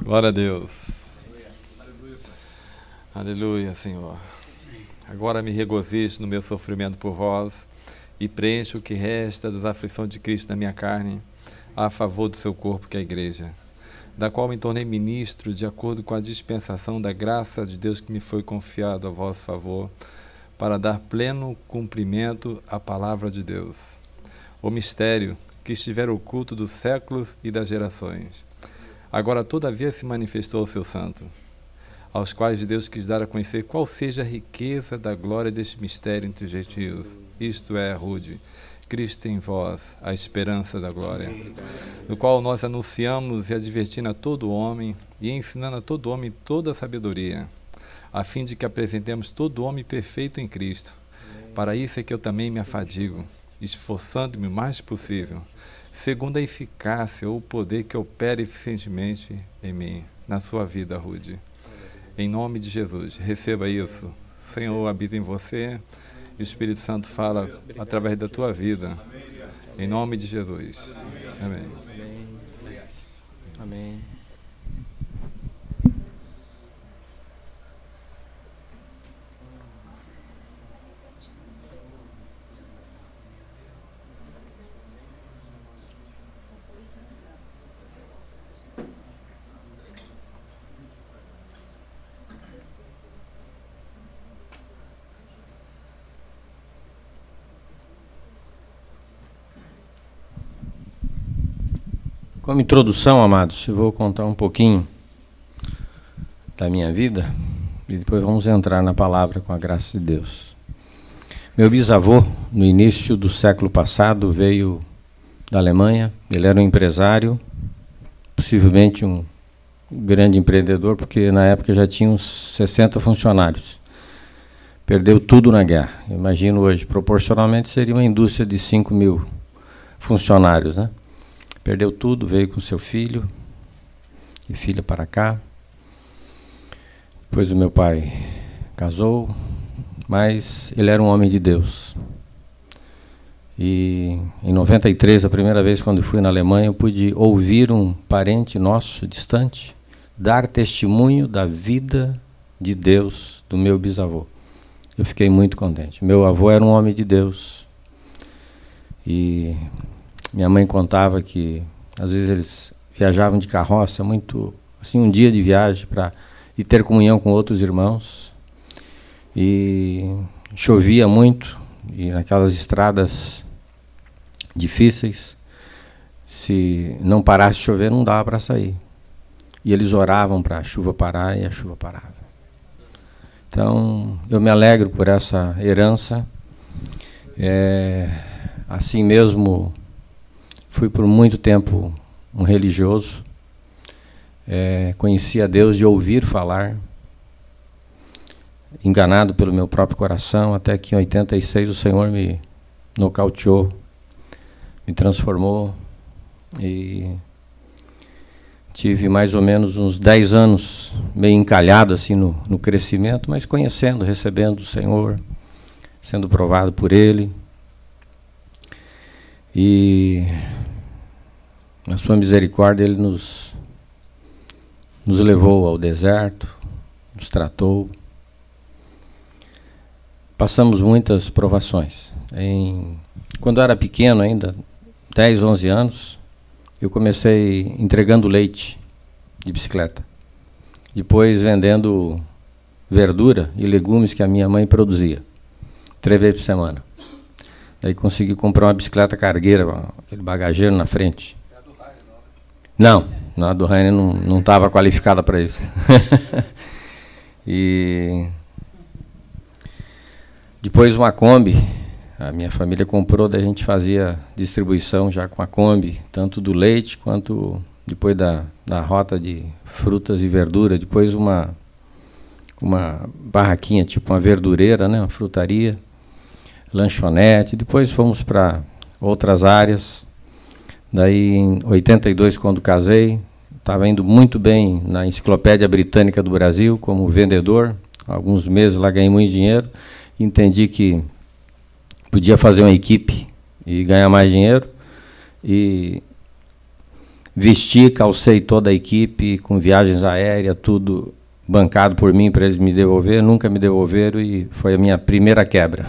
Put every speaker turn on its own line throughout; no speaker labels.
Glória a Deus. Aleluia, Senhor. Agora me regozijo no meu sofrimento por vós e preencho o que resta das aflições de Cristo na minha carne, a favor do seu corpo, que é a igreja, da qual me tornei ministro de acordo com a dispensação da graça de Deus que me foi confiado a vosso favor, para dar pleno cumprimento à palavra de Deus, o mistério que estiver oculto dos séculos e das gerações. Agora, todavia, se manifestou ao seu santo, aos quais Deus quis dar a conhecer qual seja a riqueza da glória deste mistério entre os gentios. Isto é, Rude, Cristo em vós, a esperança da glória, no qual nós anunciamos e advertindo a todo homem e ensinando a todo homem toda a sabedoria, a fim de que apresentemos todo homem perfeito em Cristo. Para isso é que eu também me afadigo, esforçando-me o mais possível, segundo a eficácia ou o poder que opera eficientemente em mim, na sua vida, Rude. Em nome de Jesus, receba isso. O Senhor habita em você e o Espírito Santo fala através da tua vida. Em nome de Jesus. Amém.
Amém. Como introdução, amados, eu vou contar um pouquinho da minha vida e depois vamos entrar na palavra com a graça de Deus. Meu bisavô, no início do século passado, veio da Alemanha. Ele era um empresário, possivelmente um grande empreendedor, porque na época já tinha uns 60 funcionários. Perdeu tudo na guerra. Eu imagino hoje, proporcionalmente, seria uma indústria de 5 mil funcionários, né? Perdeu tudo, veio com seu filho e filha para cá. Depois o meu pai casou, mas ele era um homem de Deus. E em 93, a primeira vez quando fui na Alemanha, eu pude ouvir um parente nosso, distante, dar testemunho da vida de Deus do meu bisavô. Eu fiquei muito contente. Meu avô era um homem de Deus. E minha mãe contava que às vezes eles viajavam de carroça, muito assim, um dia de viagem para ir ter comunhão com outros irmãos. E chovia muito, e naquelas estradas difíceis, se não parasse de chover, não dava para sair. E eles oravam para a chuva parar e a chuva parava. Então, eu me alegro por essa herança. Assim mesmo, fui por muito tempo um religioso, conheci a Deus de ouvir falar, enganado pelo meu próprio coração, até que em 86 o Senhor me nocauteou, me transformou, e tive mais ou menos uns 10 anos meio encalhado assim no crescimento, mas conhecendo, recebendo o Senhor, sendo provado por Ele. E na sua misericórdia Ele nos levou ao deserto, nos tratou. Passamos muitas provações. Quando eu era pequeno ainda, 10, 11 anos, eu comecei entregando leite de bicicleta. Depois vendendo verdura e legumes que a minha mãe produzia, 3 vezes por semana. Daí consegui comprar uma bicicleta cargueira, aquele bagageiro na frente. É a do Rainer, não? Não, a do Rainer não estava qualificada para isso. E depois uma Kombi, a minha família comprou, daí a gente fazia distribuição já com a Kombi, tanto do leite quanto depois da rota de frutas e verdura, depois uma barraquinha, tipo uma verdureira, né, uma frutaria, lanchonete, depois fomos para outras áreas. Daí em 82, quando casei, estava indo muito bem na Enciclopédia Britânica do Brasil como vendedor. Alguns meses lá ganhei muito dinheiro, entendi que podia fazer uma equipe e ganhar mais dinheiro, e Vesti, calcei toda a equipe, com viagens aéreas, tudo bancado por mim para eles me devolver. Nunca me devolveram e foi a minha primeira quebra.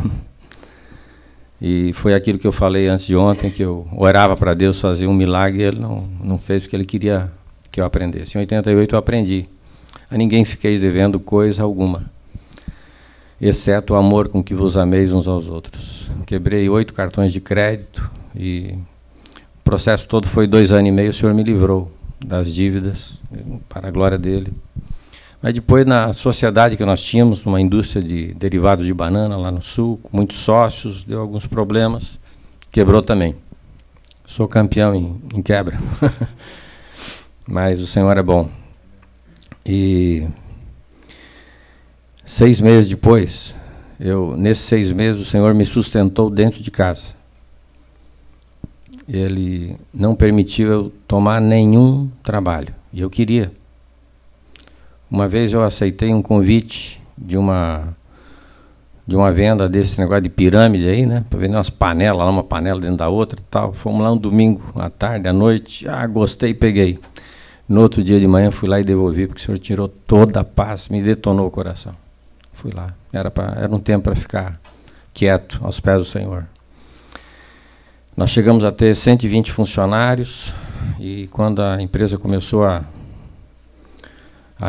E foi aquilo que eu falei antes de ontem, que eu orava para Deus fazer um milagre e Ele não fez porque Ele queria que eu aprendesse. Em 88 eu aprendi. A ninguém fiquei devendo coisa alguma, exceto o amor com que vos ameis uns aos outros. Quebrei 8 cartões de crédito e o processo todo foi 2 anos e meio, o Senhor me livrou das dívidas, para a glória dEle. Mas depois, na sociedade que nós tínhamos, numa indústria de derivados de banana lá no sul, com muitos sócios, deu alguns problemas, quebrou também. Sou campeão em quebra. Mas o Senhor é bom. E 6 meses depois, nesses 6 meses, o Senhor me sustentou dentro de casa. Ele não permitiu eu tomar nenhum trabalho. E eu queria. Uma vez eu aceitei um convite de uma venda desse negócio de pirâmide aí, né? Para vender umas panelas, uma panela dentro da outra e tal. Fomos lá um domingo, à tarde, à noite. Gostei, peguei. No outro dia de manhã fui lá e devolvi, porque o Senhor tirou toda a paz, me detonou o coração. Fui lá. Era um tempo para ficar quieto aos pés do Senhor. Nós chegamos a ter 120 funcionários e quando a empresa começou a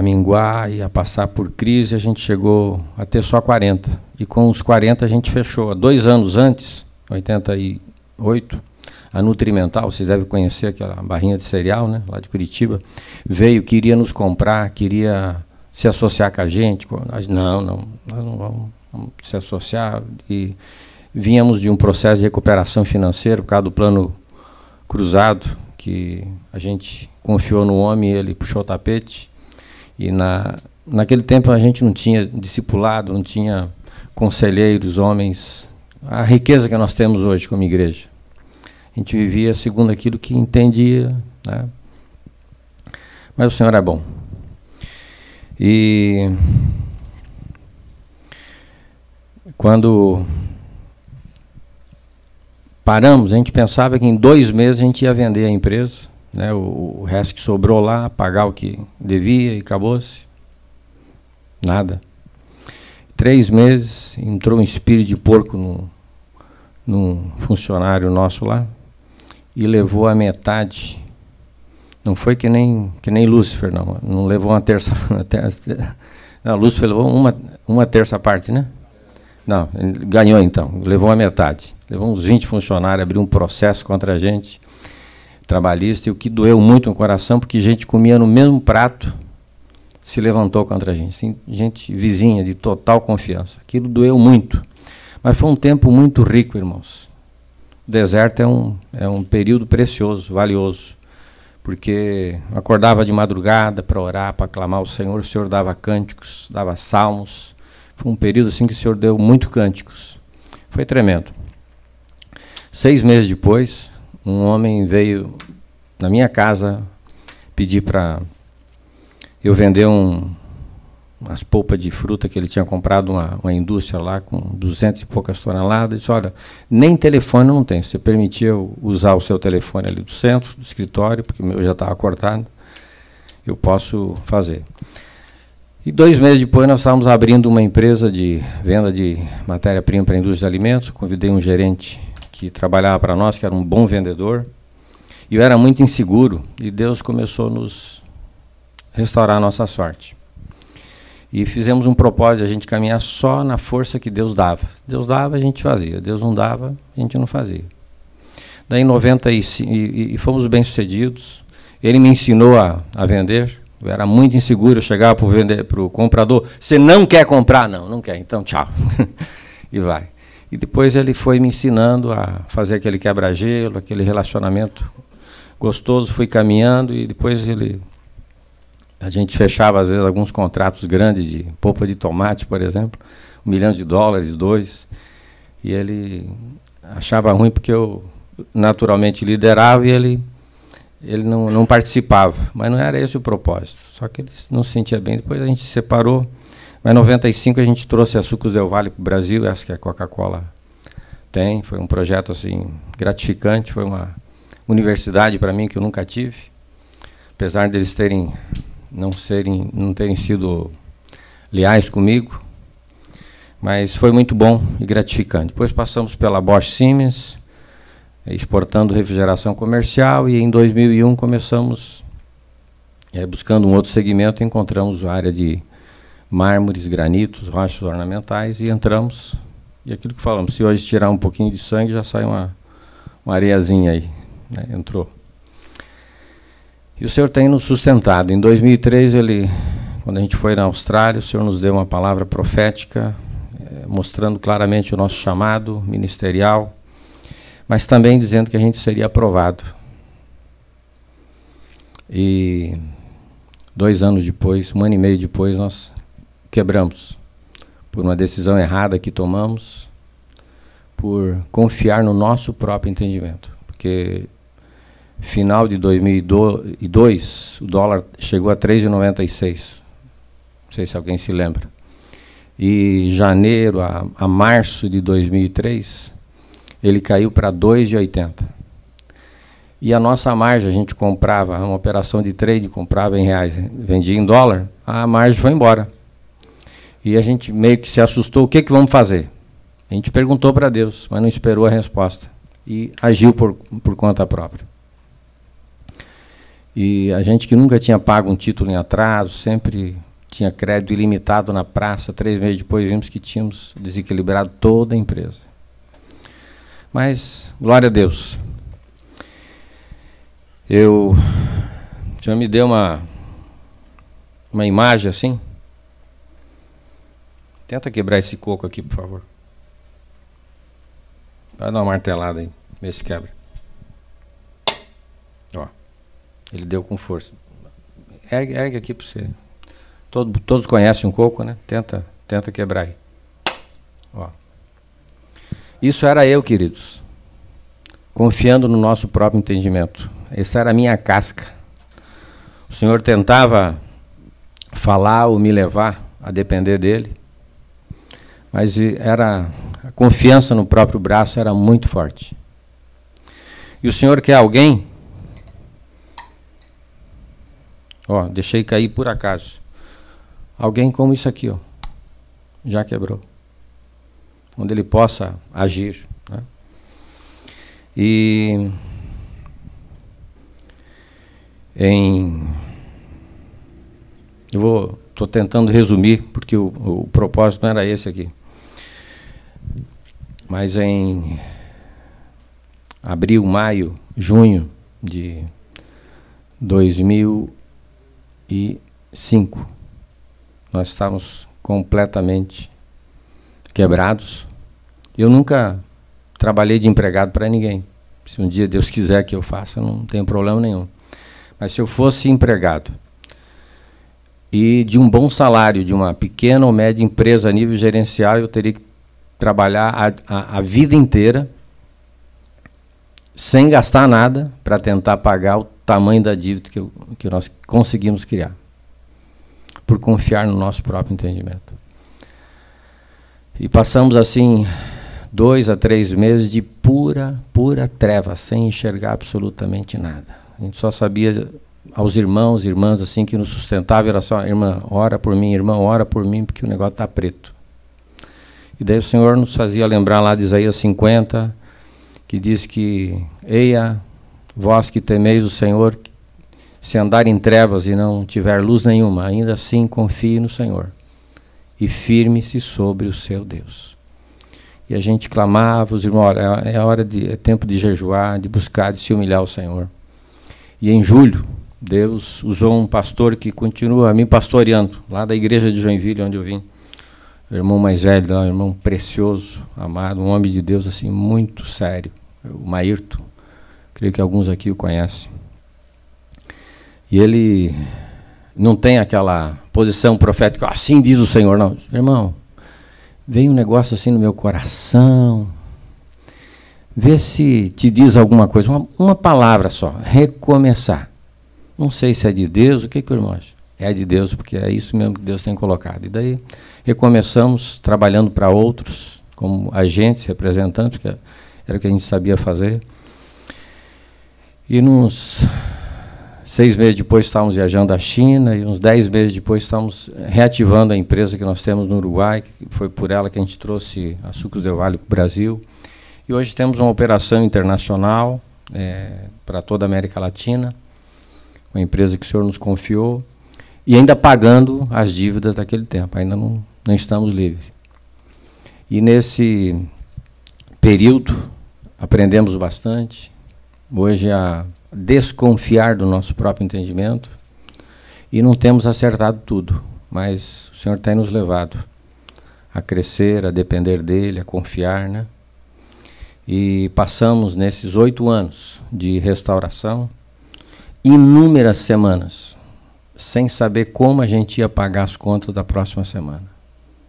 minguar e a passar por crise, a gente chegou a ter só 40. E com os 40 a gente fechou. 2 anos antes, 88, a Nutrimental, vocês devem conhecer aquela barrinha de cereal, né, lá de Curitiba, veio, queria nos comprar, queria se associar com a gente. Nós não vamos se associar. E vínhamos de um processo de recuperação financeira por causa do plano cruzado, que a gente confiou no homem e ele puxou o tapete. E naquele tempo a gente não tinha discipulado, não tinha conselheiros, homens, a riqueza que nós temos hoje como igreja. A gente vivia segundo aquilo que entendia, né? Mas o Senhor é bom. E quando paramos, a gente pensava que em 2 meses a gente ia vender a empresa, né, o resto que sobrou lá, pagar o que devia e acabou-se. Nada. 3 meses, entrou um espírito de porco num funcionário nosso lá e levou a metade. Não foi que nem Lúcifer, não levou uma terça. Não, Lúcifer levou uma terça parte, né? Não, ele ganhou então, levou a metade. Levou uns 20 funcionários, abriu um processo contra a gente, trabalhista, e o que doeu muito no coração, porque gente comia no mesmo prato, se levantou contra a gente. Assim, gente vizinha, de total confiança. Aquilo doeu muito. Mas foi um tempo muito rico, irmãos. O deserto é um período precioso, valioso, porque acordava de madrugada para orar, para clamar ao Senhor. O Senhor dava cânticos, dava salmos. Foi um período assim que o Senhor deu muito cânticos. Foi tremendo. 6 meses depois, um homem veio na minha casa pedir para eu vender umas polpas de fruta que ele tinha comprado uma indústria lá com 200 e poucas toneladas. Ele disse, olha, nem telefone não tem. Se você permitir eu usar o seu telefone ali do centro, do escritório, porque o meu já estava cortado, eu posso fazer. E 2 meses depois nós estávamos abrindo uma empresa de venda de matéria-prima para a indústria de alimentos. Convidei um gerente que trabalhava para nós, que era um bom vendedor, e eu era muito inseguro, e Deus começou a nos restaurar a nossa sorte. E fizemos um propósito de a gente caminhar só na força que Deus dava. Deus dava, a gente fazia. Deus não dava, a gente não fazia. Daí em 95, e fomos bem-sucedidos. Ele me ensinou a vender. Eu era muito inseguro, eu chegava para o comprador, você não quer comprar? Não, não quer, então tchau. E vai. E depois ele foi me ensinando a fazer aquele quebra-gelo, aquele relacionamento gostoso, fui caminhando e depois a gente fechava às vezes alguns contratos grandes de polpa de tomate, por exemplo, $1 milhão, 2, e ele achava ruim porque eu naturalmente liderava e ele não participava, mas não era esse o propósito, só que ele não se sentia bem. Depois a gente se separou, mas em 95 a gente trouxe a Sucos Del Valle para o Brasil, essa que a Coca-Cola tem, foi um projeto assim gratificante, foi uma universidade para mim que eu nunca tive, apesar deles não terem sido leais comigo, mas foi muito bom e gratificante. Depois passamos pela Bosch Siemens, exportando refrigeração comercial, e em 2001 começamos, buscando um outro segmento, encontramos a área de mármores, granitos, rochas ornamentais, e entramos, e aquilo que falamos, se hoje tirar um pouquinho de sangue, já sai uma areiazinha aí, né? Entrou. E o Senhor tem nos sustentado. Em 2003, quando a gente foi na Austrália, o Senhor nos deu uma palavra profética, mostrando claramente o nosso chamado ministerial, mas também dizendo que a gente seria aprovado. E 2 anos depois, 1 ano e meio depois, nós quebramos por uma decisão errada que tomamos, por confiar no nosso próprio entendimento. Porque final de 2002, o dólar chegou a 3,96. Não sei se alguém se lembra. E janeiro a março de 2003, ele caiu para 2,80. E a nossa margem, a gente comprava, uma operação de trade, comprava em reais, vendia em dólar, a margem foi embora. E a gente meio que se assustou, o que vamos fazer? A gente perguntou para Deus, mas não esperou a resposta. E agiu por conta própria. E a gente que nunca tinha pago um título em atraso, sempre tinha crédito ilimitado na praça, 3 meses depois vimos que tínhamos desequilibrado toda a empresa. Mas, glória a Deus. O Senhor me deu uma imagem assim. Tenta quebrar esse coco aqui, por favor. Vai dar uma martelada aí, ver se quebra. Ó, ele deu com força. Ergue aqui para você. Todos conhecem um coco, né? Tenta quebrar aí. Ó. Isso era eu, queridos, confiando no nosso próprio entendimento. Essa era a minha casca. O Senhor tentava falar ou me levar a depender dele, mas a confiança no próprio braço era muito forte. E o Senhor quer alguém, ó, deixei cair por acaso, alguém como isso aqui, ó, já quebrou, onde ele possa agir, né? E estou tentando resumir, porque o propósito não era esse aqui. Mas em abril, maio, junho de 2005, nós estávamos completamente quebrados. Eu nunca trabalhei de empregado para ninguém. Se um dia Deus quiser que eu faça, não tem problema nenhum. Mas se eu fosse empregado e de um bom salário, de uma pequena ou média empresa a nível gerencial, eu teria que trabalhar a vida inteira sem gastar nada para tentar pagar o tamanho da dívida que nós conseguimos criar, por confiar no nosso próprio entendimento. E passamos assim 2 a 3 meses de pura treva, sem enxergar absolutamente nada. A gente só sabia aos irmãos e irmãs assim que nos sustentavam, era só: irmã, ora por mim, irmão, ora por mim, porque o negócio está preto. E daí o Senhor nos fazia lembrar lá de Isaías 50, que diz que: eia, vós que temeis o Senhor, se andar em trevas e não tiver luz nenhuma, ainda assim confie no Senhor e firme-se sobre o seu Deus. E a gente clamava, os irmãos: é tempo de jejuar, de buscar, de se humilhar ao Senhor. E em julho, Deus usou um pastor que continua me pastoreando, lá da igreja de Joinville, onde eu vim. O irmão mais velho, um irmão precioso, amado, um homem de Deus assim, muito sério, o Maírto. Creio que alguns aqui o conhecem. E ele não tem aquela posição profética, assim diz o Senhor, não. Irmão, veio um negócio assim no meu coração, vê se te diz alguma coisa, uma palavra só, recomeçar. Não sei se é de Deus, o que o irmão acha? É de Deus, porque é isso mesmo que Deus tem colocado. E daí recomeçamos trabalhando para outros, como agentes, representantes, que era o que a gente sabia fazer. E nos 6 meses depois estávamos viajando à China e uns 10 meses depois estávamos reativando a empresa que nós temos no Uruguai, que foi por ela que a gente trouxe a Sucos Del Vale para o Brasil. E hoje temos uma operação internacional para toda a América Latina, uma empresa que o senhor nos confiou, e ainda pagando as dívidas daquele tempo, ainda não estamos livres. E nesse período aprendemos bastante, hoje a desconfiar do nosso próprio entendimento, e não temos acertado tudo, mas o Senhor tem nos levado a crescer, a depender dEle, a confiar, né? E passamos nesses 8 anos de restauração, inúmeras semanas, sem saber como a gente ia pagar as contas da próxima semana,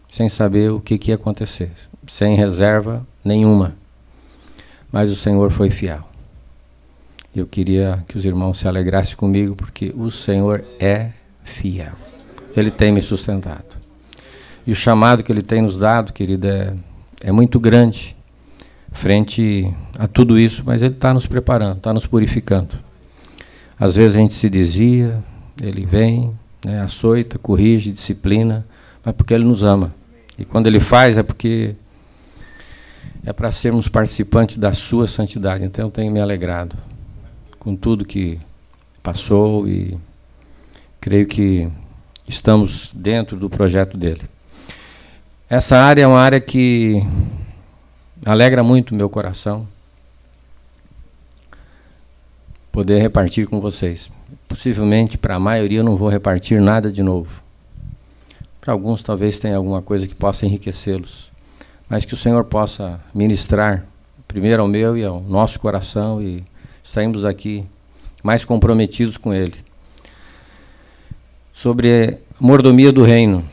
sem saber o que ia acontecer, sem reserva nenhuma. Mas o Senhor foi fiel. Eu queria que os irmãos se alegrassem comigo, porque o Senhor é fiel. Ele tem me sustentado. E o chamado que Ele tem nos dado, querido, é muito grande frente a tudo isso, mas Ele está nos preparando, está nos purificando. Às vezes a gente se desvia, Ele vem, né, açoita, corrige, disciplina, mas porque Ele nos ama. E quando Ele faz é porque é para sermos participantes da sua santidade. Então eu tenho me alegrado com tudo que passou e creio que estamos dentro do projeto dele. Essa área é uma área que alegra muito o meu coração poder repartir com vocês. Possivelmente, para a maioria, eu não vou repartir nada de novo. Para alguns, talvez tenha alguma coisa que possa enriquecê-los, mas que o Senhor possa ministrar primeiro ao meu e ao nosso coração, e saímos daqui mais comprometidos com Ele. Sobre a mordomia do reino.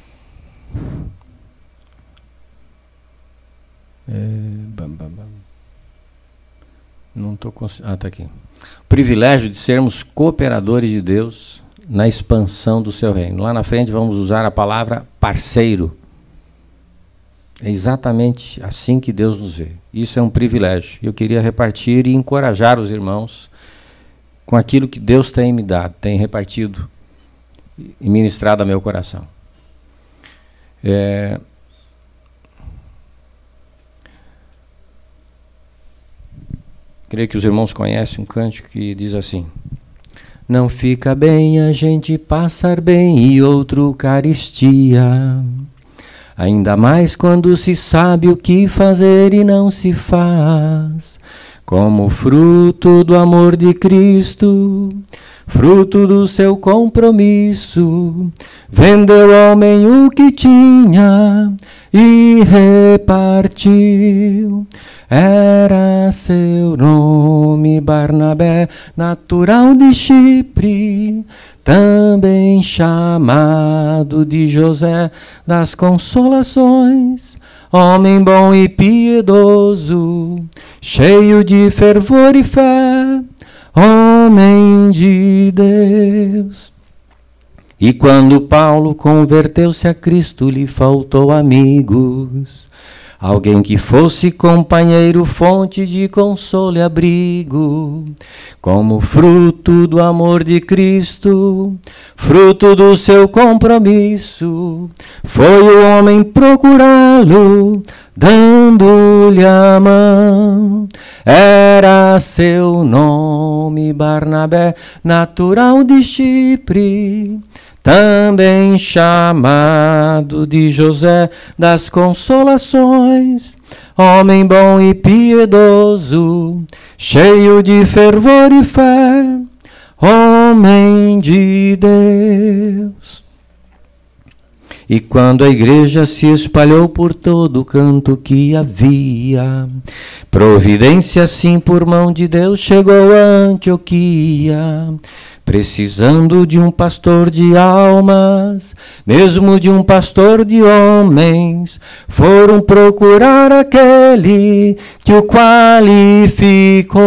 Não estou conseguindo. Está aqui. O privilégio de sermos cooperadores de Deus na expansão do seu reino. Lá na frente vamos usar a palavra parceiro. É exatamente assim que Deus nos vê. Isso é um privilégio. Eu queria repartir e encorajar os irmãos com aquilo que Deus tem me dado, tem repartido e ministrado ao meu coração. Creio que os irmãos conhecem um cântico que diz assim: não fica bem a gente passar bem e outro caristia, ainda mais quando se sabe o que fazer e não se faz. Como fruto do amor de Cristo, fruto do seu compromisso, vendeu ao homem o que tinha e repartiu. Era seu nome Barnabé, natural de Chipre, também chamado de José das Consolações, homem bom e piedoso, cheio de fervor e fé, homem de Deus. E quando Paulo converteu-se a Cristo, lhe faltou amigos, alguém que fosse companheiro, fonte de consolo e abrigo. Como fruto do amor de Cristo, fruto do seu compromisso, foi o homem procurá-lo, dando-lhe a mão. Era seu nome Barnabé, natural de Chipre, também chamado de José das Consolações, homem bom e piedoso, cheio de fervor e fé, homem de Deus. E quando a igreja se espalhou por todo o canto que havia, providência sim por mão de Deus chegou a Antioquia, precisando de um pastor de almas, mesmo de um pastor de homens, foram procurar aquele que o qualificou.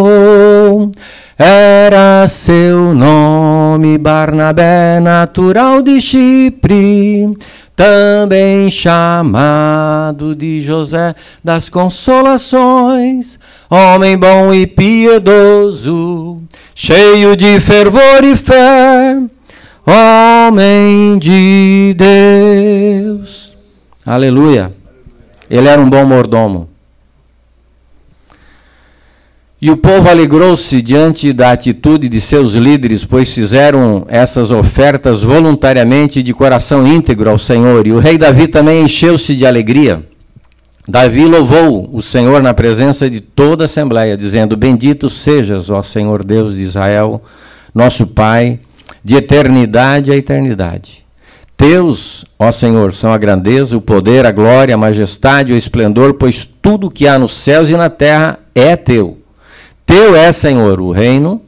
Era seu nome Barnabé, natural de Chipre, também chamado de José das Consolações, homem bom e piedoso, cheio de fervor e fé, homem de Deus. Aleluia. Ele era um bom mordomo. E o povo alegrou-se diante da atitude de seus líderes, pois fizeram essas ofertas voluntariamente de coração íntegro ao Senhor. E o rei Davi também encheu-se de alegria. Davi louvou o Senhor na presença de toda a assembleia, dizendo: Bendito sejas, ó Senhor Deus de Israel, nosso Pai, de eternidade a eternidade. Teus, ó Senhor, são a grandeza, o poder, a glória, a majestade, o esplendor, pois tudo que há nos céus e na terra é teu. Teu é, Senhor, o reino,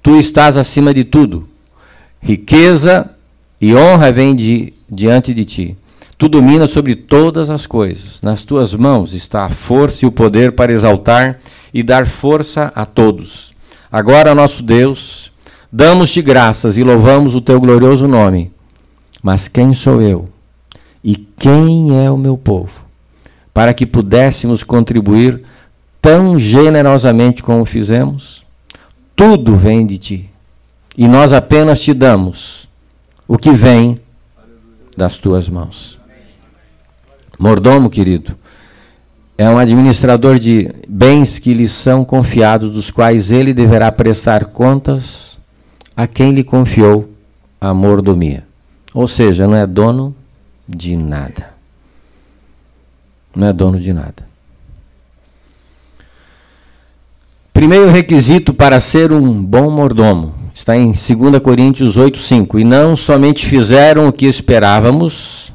tu estás acima de tudo. Riqueza e honra vêm diante de ti. Tu dominas sobre todas as coisas. Nas tuas mãos está a força e o poder para exaltar e dar força a todos. Agora, nosso Deus, damos-te graças e louvamos o teu glorioso nome. Mas quem sou eu? E quem é o meu povo? Para que pudéssemos contribuir tão generosamente como fizemos? Tudo vem de ti, e nós apenas te damos o que vem das tuas mãos. Mordomo, querido, é um administrador de bens que lhe são confiados, dos quais ele deverá prestar contas a quem lhe confiou a mordomia. Ou seja, não é dono de nada. Não é dono de nada. Primeiro requisito para ser um bom mordomo está em 2 Coríntios 8:5. E não somente fizeram o que esperávamos,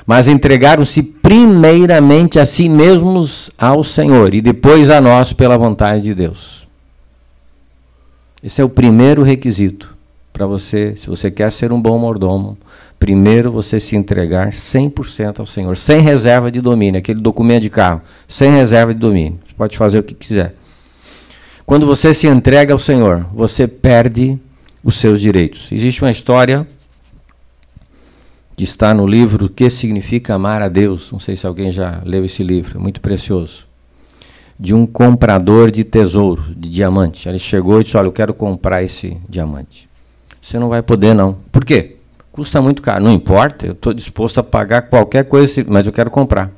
mas entregaram-se primeiramente a si mesmos ao Senhor e depois a nós pela vontade de Deus. Esse é o primeiro requisito para você, se você quer ser um bom mordomo. Primeiro você se entregar 100% ao Senhor, sem reserva de domínio, aquele documento de carro, sem reserva de domínio. Você pode fazer o que quiser. Quando você se entrega ao Senhor, você perde os seus direitos. Existe uma história que está no livro O que Significa Amar a Deus. Não sei se alguém já leu esse livro, é muito precioso. De um comprador de tesouro, de diamante. Ele chegou e disse: olha, eu quero comprar esse diamante. Você não vai poder, não. Por quê? Custa muito caro. Não importa, eu estou disposto a pagar qualquer coisa, mas eu quero comprar.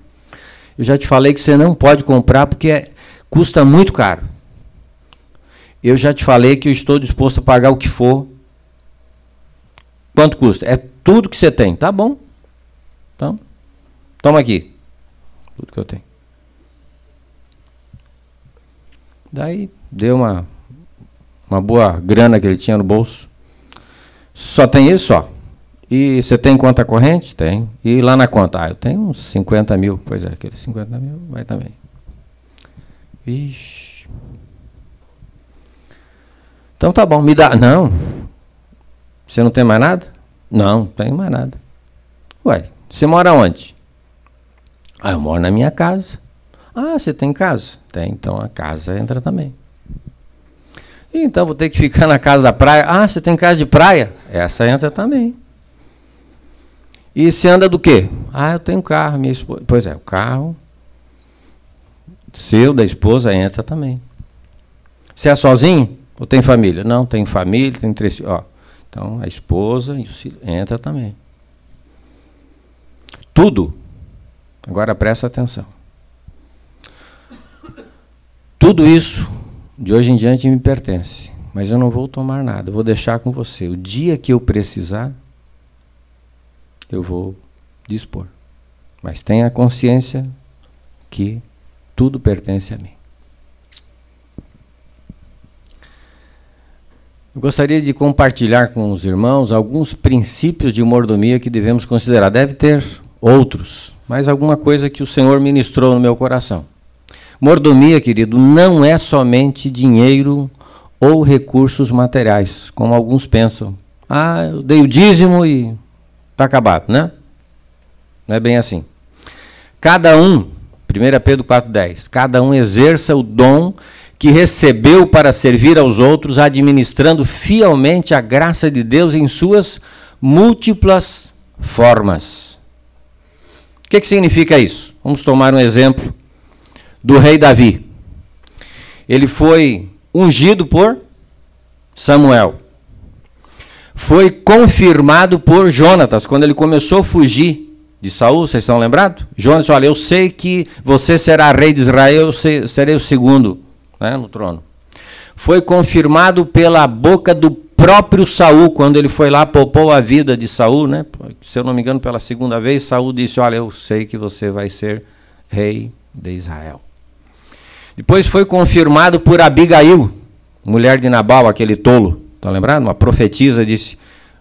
Eu já te falei que você não pode comprar porque custa muito caro. Eu já te falei que eu estou disposto a pagar o que for. Quanto custa? É tudo que você tem. Tá bom. Então, toma aqui. Tudo que eu tenho. Daí, deu uma boa grana que ele tinha no bolso. Só tem isso, só. E você tem conta corrente? Tem. E lá na conta? Ah, eu tenho uns 50 mil. Pois é, aqueles 50 mil vai também. Vixe. Então tá bom, me dá. Não. Você não tem mais nada? Não, não tenho mais nada. Ué, você mora onde? Ah, eu moro na minha casa. Ah, você tem casa? Tem, então a casa entra também. Então vou ter que ficar na casa da praia. Ah, você tem casa de praia? Essa entra também. E você anda do quê? Ah, eu tenho um carro, minha esposa. Pois é, o carro seu, da esposa, entra também. Você é sozinho? Ou tem família? Não, tem família, tem 3 filhos. Ó, então, a esposa e os filhos entra também. Tudo. Agora presta atenção. Tudo isso, de hoje em diante, me pertence. Mas eu não vou tomar nada, eu vou deixar com você. O dia que eu precisar, eu vou dispor. Mas tenha consciência que tudo pertence a mim. Eu gostaria de compartilhar com os irmãos alguns princípios de mordomia que devemos considerar. Deve ter outros, mas alguma coisa que o Senhor ministrou no meu coração. Mordomia, querido, não é somente dinheiro ou recursos materiais, como alguns pensam. Ah, eu dei o dízimo e está acabado, né? Não é bem assim. Cada um, 1 Pedro 4,10, cada um exerça o dom que recebeu para servir aos outros, administrando fielmente a graça de Deus em suas múltiplas formas. O que significa isso? Vamos tomar um exemplo do rei Davi. Ele foi ungido por Samuel. Foi confirmado por Jonatas, quando ele começou a fugir de Saul, vocês estão lembrados? Jonas disse, olha, eu sei que você será rei de Israel, eu serei o segundo, né, no trono. Foi confirmado pela boca do próprio Saul, quando ele foi lá, poupou a vida de Saul, né? Se eu não me engano, pela segunda vez, Saul disse, olha, eu sei que você vai ser rei de Israel. Depois foi confirmado por Abigail, mulher de Nabal, aquele tolo, estão lembrando? Uma profetisa disse,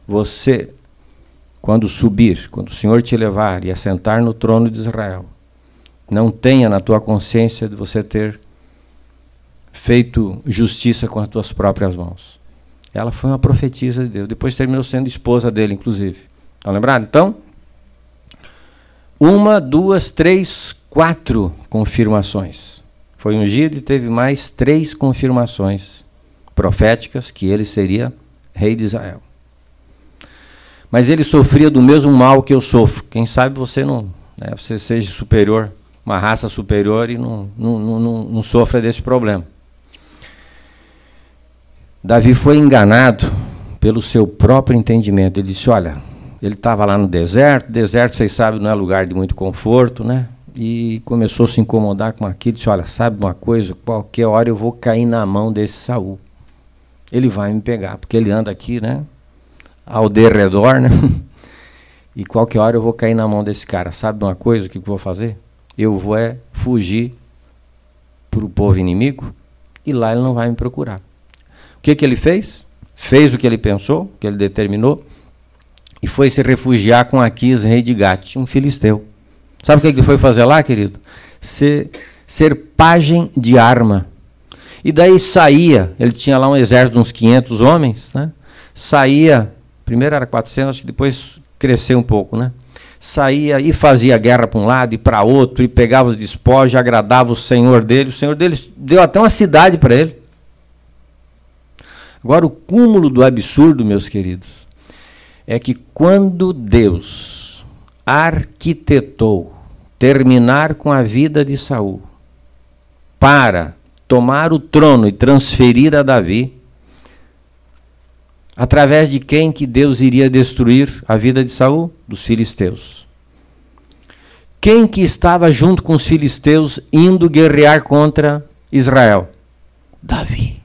você, quando subir, quando o Senhor te levar e assentar no trono de Israel, não tenha na tua consciência de você ter feito justiça com as tuas próprias mãos. Ela foi uma profetisa de Deus. Depois terminou sendo esposa dele, inclusive. Estão lembrados? Então, 1, 2, 3, 4 confirmações. Foi ungido e teve mais 3 confirmações proféticas que ele seria rei de Israel. Mas ele sofria do mesmo mal que eu sofro. Quem sabe você não, né, você seja superior, uma raça superior e não sofra desse problema. Davi foi enganado pelo seu próprio entendimento. Ele disse, olha, ele estava lá no deserto, vocês sabem, não é lugar de muito conforto, né? E começou a se incomodar com aquilo, disse, olha, sabe uma coisa, qualquer hora eu vou cair na mão desse Saul. Ele vai me pegar, porque ele anda aqui, né? Ao derredor, né? E qualquer hora eu vou cair na mão desse cara. Sabe uma coisa, o que eu vou fazer? Eu vou fugir para o povo inimigo e lá ele não vai me procurar. O que ele fez? Fez o que ele pensou, o que ele determinou, e foi se refugiar com Aquis, rei de Gate, um filisteu. Sabe o que ele foi fazer lá, querido? Ser pajem de arma. E daí saía, ele tinha lá um exército de uns 500 homens, né? Saía, primeiro era 400, acho que depois cresceu um pouco, né? Saía e fazia guerra para um lado e para outro, e pegava os despojos, agradava o senhor dele deu até uma cidade para ele. Agora, o cúmulo do absurdo, meus queridos, é que quando Deus arquitetou terminar com a vida de Saul para tomar o trono e transferir a Davi, através de quem que Deus iria destruir a vida de Saul? Dos filisteus. Quem que estava junto com os filisteus indo guerrear contra Israel? Davi.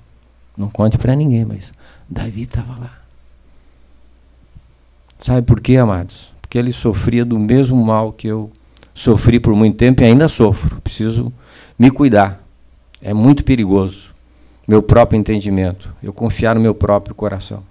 Não conte para ninguém, mas Davi estava lá. Sabe por quê, amados? Porque ele sofria do mesmo mal que eu sofri por muito tempo e ainda sofro. Preciso me cuidar. É muito perigoso. Meu próprio entendimento. Eu confiar no meu próprio coração.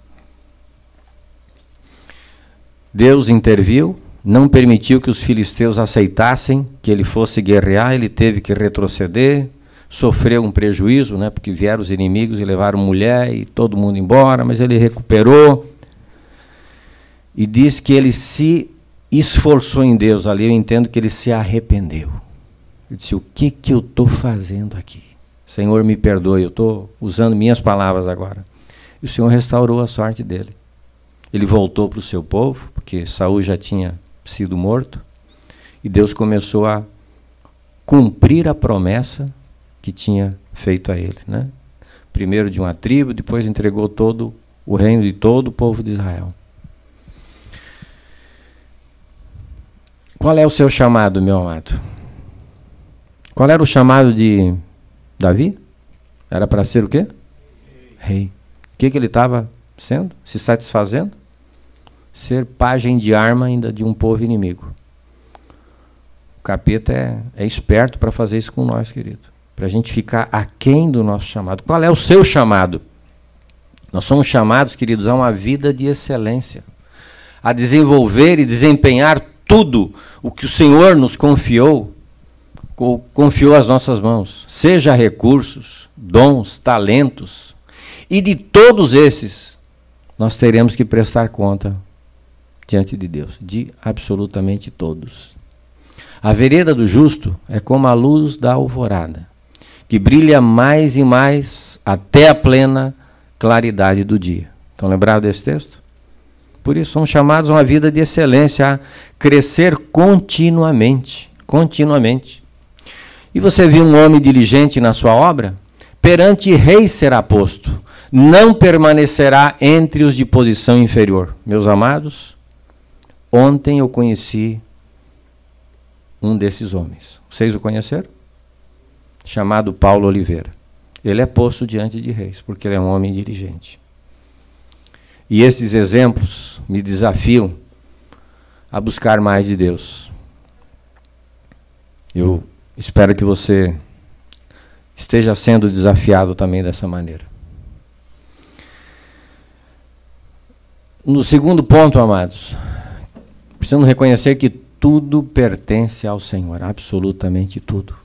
Deus interviu, não permitiu que os filisteus aceitassem que ele fosse guerrear, ele teve que retroceder, sofreu um prejuízo, né, porque vieram os inimigos e levaram mulher e todo mundo embora, mas ele recuperou. E diz que ele se esforçou em Deus ali, eu entendo que ele se arrependeu. Ele disse, o que eu estou fazendo aqui? Senhor, me perdoe, eu estou usando minhas palavras agora. E o Senhor restaurou a sorte dele. Ele voltou para o seu povo, porque Saul já tinha sido morto, e Deus começou a cumprir a promessa que tinha feito a ele, né? Primeiro de uma tribo, depois entregou todo o reino de todo o povo de Israel. Qual é o seu chamado, meu amado? Qual era o chamado de Davi? Era para ser o quê? Rei. O que ele estava sendo? Se satisfazendo? Ser pajem de arma ainda de um povo inimigo. O capeta é esperto para fazer isso com nós, querido. Para a gente ficar aquém do nosso chamado. Qual é o seu chamado? Nós somos chamados, queridos, a uma vida de excelência. A desenvolver e desempenhar tudo o que o Senhor nos confiou às nossas mãos. Seja recursos, dons, talentos. E de todos esses, nós teremos que prestar conta diante de Deus, de absolutamente todos. A vereda do justo é como a luz da alvorada, que brilha mais e mais até a plena claridade do dia. Estão lembrados desse texto? Por isso somos chamados a uma vida de excelência, a crescer continuamente, continuamente. E você viu um homem diligente na sua obra? Perante reis será posto, não permanecerá entre os de posição inferior. Meus amados, ontem eu conheci um desses homens. Vocês o conheceram? Chamado Paulo Oliveira. Ele é posto diante de reis, porque ele é um homem diligente. E esses exemplos me desafiam a buscar mais de Deus. Eu espero que você esteja sendo desafiado também dessa maneira. No segundo ponto, amados, precisamos reconhecer que tudo pertence ao Senhor, absolutamente tudo.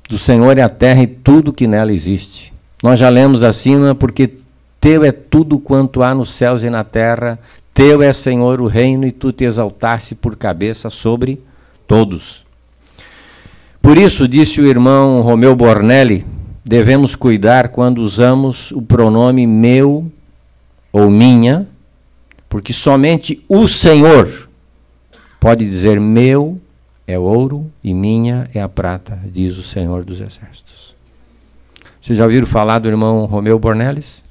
Do Senhor é a terra e tudo que nela existe. Nós já lemos acima, porque teu é tudo quanto há nos céus e na terra, teu é, Senhor, o reino, e tu te exaltaste por cabeça sobre todos. Por isso, disse o irmão Romeu Bornelli, devemos cuidar quando usamos o pronome meu ou minha, porque somente o Senhor pode dizer meu é ouro e minha é a prata, diz o Senhor dos Exércitos. Vocês já ouviram falar do irmão Romeu Bornelis?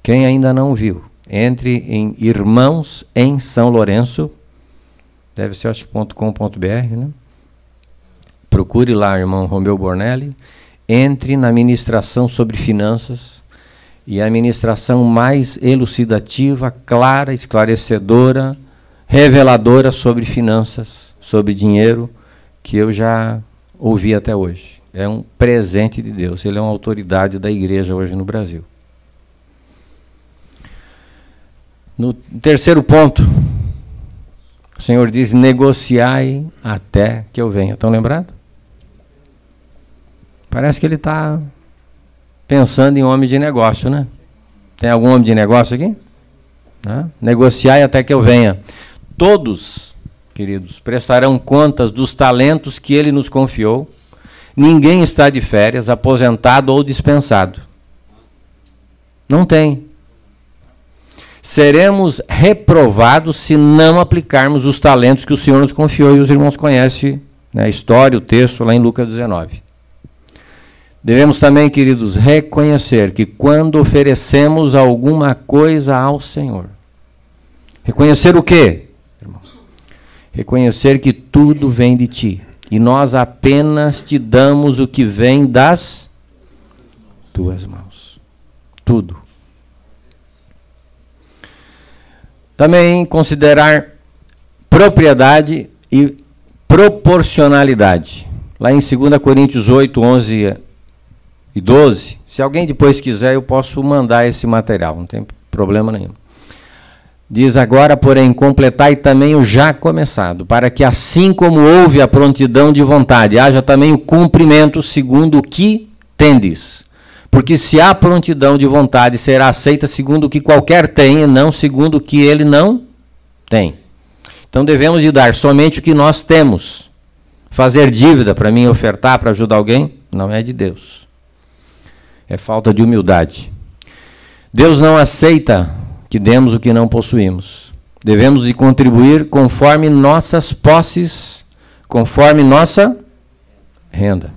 Quem ainda não viu, entre em Irmãos em São Lourenço, deve ser acho que .com.br, né? Procure lá, irmão Romeu Bornelli, entre na ministração sobre finanças, e a ministração mais elucidativa, clara, esclarecedora, reveladora sobre finanças, sobre dinheiro, que eu já ouvi até hoje. É um presente de Deus. Ele é uma autoridade da igreja hoje no Brasil. No terceiro ponto, o Senhor diz, negociai até que eu venha. Estão lembrados? Parece que ele está pensando em homem de negócio, né? Tem algum homem de negócio aqui? Negociai até que eu venha. Todos, queridos, prestarão contas dos talentos que ele nos confiou. Ninguém está de férias, aposentado ou dispensado. Não tem. Seremos reprovados se não aplicarmos os talentos que o Senhor nos confiou, e os irmãos conhecem, né, a história, o texto lá em Lucas 19. Devemos também, queridos, reconhecer que quando oferecemos alguma coisa ao Senhor, reconhecer o quê, irmão? Reconhecer que tudo vem de ti, e nós apenas te damos o que vem das tuas mãos. Tudo. Também considerar propriedade e proporcionalidade. Lá em 2 Coríntios 8, 11 e 12, se alguém depois quiser, eu posso mandar esse material, não tem problema nenhum. Diz agora, porém, completai também o já começado, para que assim como houve a prontidão de vontade, haja também o cumprimento segundo o que tendes. Porque se há prontidão de vontade, será aceita segundo o que qualquer tem, e não segundo o que ele não tem. Então devemos de dar somente o que nós temos. Fazer dívida para mim ofertar, para ajudar alguém, não é de Deus. É falta de humildade. Deus não aceita que demos o que não possuímos. Devemos de contribuir conforme nossas posses, conforme nossa renda.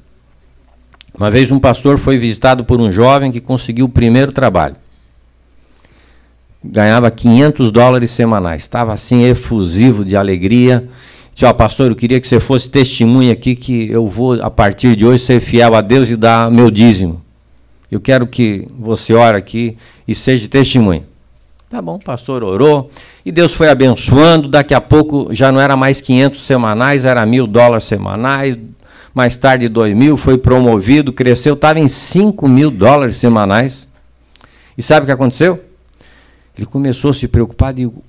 Uma vez um pastor foi visitado por um jovem que conseguiu o primeiro trabalho. Ganhava $500 semanais. Estava assim efusivo de alegria. Disse, pastor, eu queria que você fosse testemunha aqui que eu vou, a partir de hoje, ser fiel a Deus e dar meu dízimo. Eu quero que você ore aqui e seja testemunha. Tá bom, o pastor orou e Deus foi abençoando. Daqui a pouco já não era mais 500 semanais, era $1.000 semanais. Mais tarde, 2.000, foi promovido, cresceu, estava em $5.000 semanais. E sabe o que aconteceu? Ele começou a se preocupar, digo,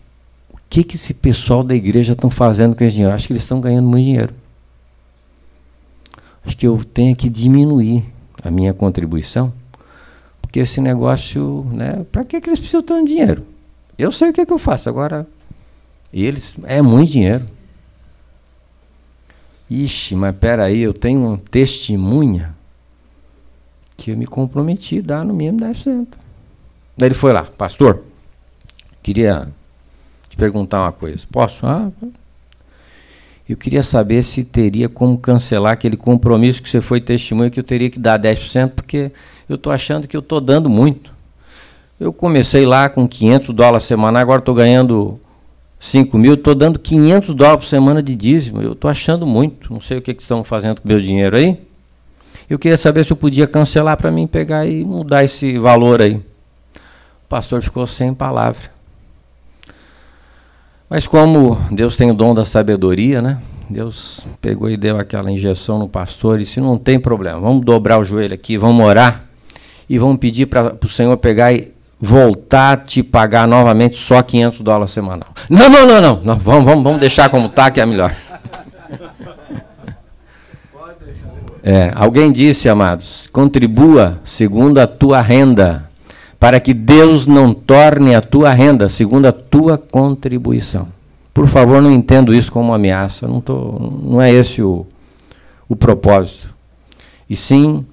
o que esse pessoal da igreja estão fazendo com esse dinheiro? Acho que eles estão ganhando muito dinheiro. Acho que eu tenho que diminuir a minha contribuição, porque esse negócio, né, para que eles precisam de tanto dinheiro? Eu sei o que eu faço, agora, eles, é muito dinheiro. Ixi, mas peraí, eu tenho uma testemunha que eu me comprometi a dar no mínimo 10%. Daí ele foi lá, pastor, queria te perguntar uma coisa. Posso? Eu queria saber se teria como cancelar aquele compromisso que você foi testemunha que eu teria que dar 10%, porque eu estou achando que eu estou dando muito. Eu comecei lá com $500 semanal, agora estou ganhando 5 mil, estou dando $500 por semana de dízimo. Eu estou achando muito, não sei o que estão fazendo com o meu dinheiro aí. Eu queria saber se eu podia cancelar para mim pegar e mudar esse valor aí. O pastor ficou sem palavra. Mas como Deus tem o dom da sabedoria, né? Deus pegou e deu aquela injeção no pastor e disse, não tem problema, vamos dobrar o joelho aqui, vamos orar e vamos pedir para o Senhor pegar e voltar a te pagar novamente só $500 semanal. Não, vamos deixar como está, que é melhor. Alguém disse, amados, contribua segundo a tua renda, para que Deus não torne a tua renda segundo a tua contribuição. Por favor, não entendo isso como uma ameaça, não é esse o propósito. E sim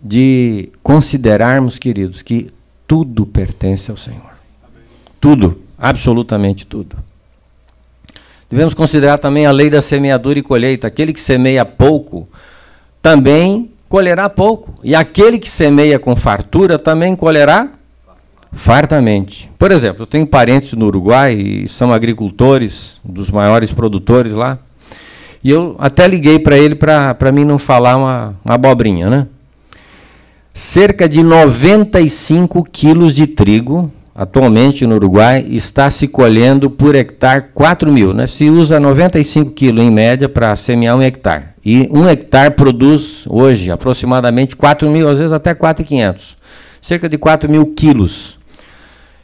de considerarmos, queridos, que tudo pertence ao Senhor. Tudo, absolutamente tudo. Devemos considerar também a lei da semeadura e colheita. Aquele que semeia pouco, também colherá pouco. E aquele que semeia com fartura também colherá fartamente. Por exemplo, eu tenho parentes no Uruguai e são agricultores, dos maiores produtores lá. E eu até liguei para ele para mim não falar uma abobrinha, né? Cerca de 95 quilos de trigo, atualmente no Uruguai, está se colhendo por hectare 4 mil. Né? Se usa 95 quilos em média para semear 1 hectare. E 1 hectare produz hoje aproximadamente 4 mil, às vezes até 4.500. Cerca de 4 mil quilos.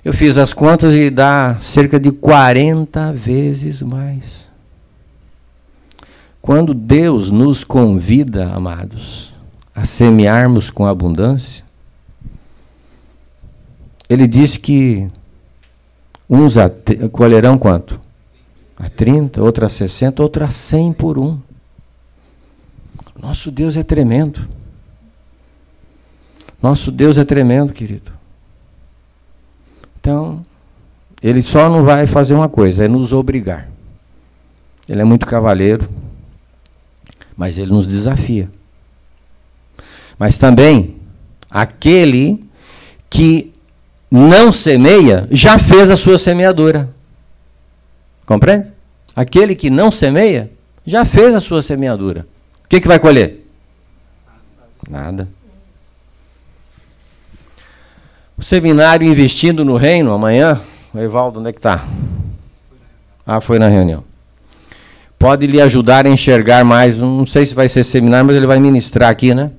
Eu fiz as contas e dá cerca de 40 vezes mais. Quando Deus nos convida, amados, a semearmos com abundância, Ele disse que uns colherão quanto? A 30, outros a 60, outros a 100 por um. Nosso Deus é tremendo. Nosso Deus é tremendo, querido. Então, Ele só não vai fazer uma coisa, é nos obrigar. Ele é muito cavalheiro, mas Ele nos desafia. Mas também, aquele que não semeia, já fez a sua semeadura. Compreende? Aquele que não semeia, já fez a sua semeadura. O que vai colher? Nada. O seminário Investindo no Reino, amanhã, o Evaldo, onde é que está? Foi na reunião. Pode lhe ajudar a enxergar mais, não sei se vai ser seminário, mas ele vai ministrar aqui, né?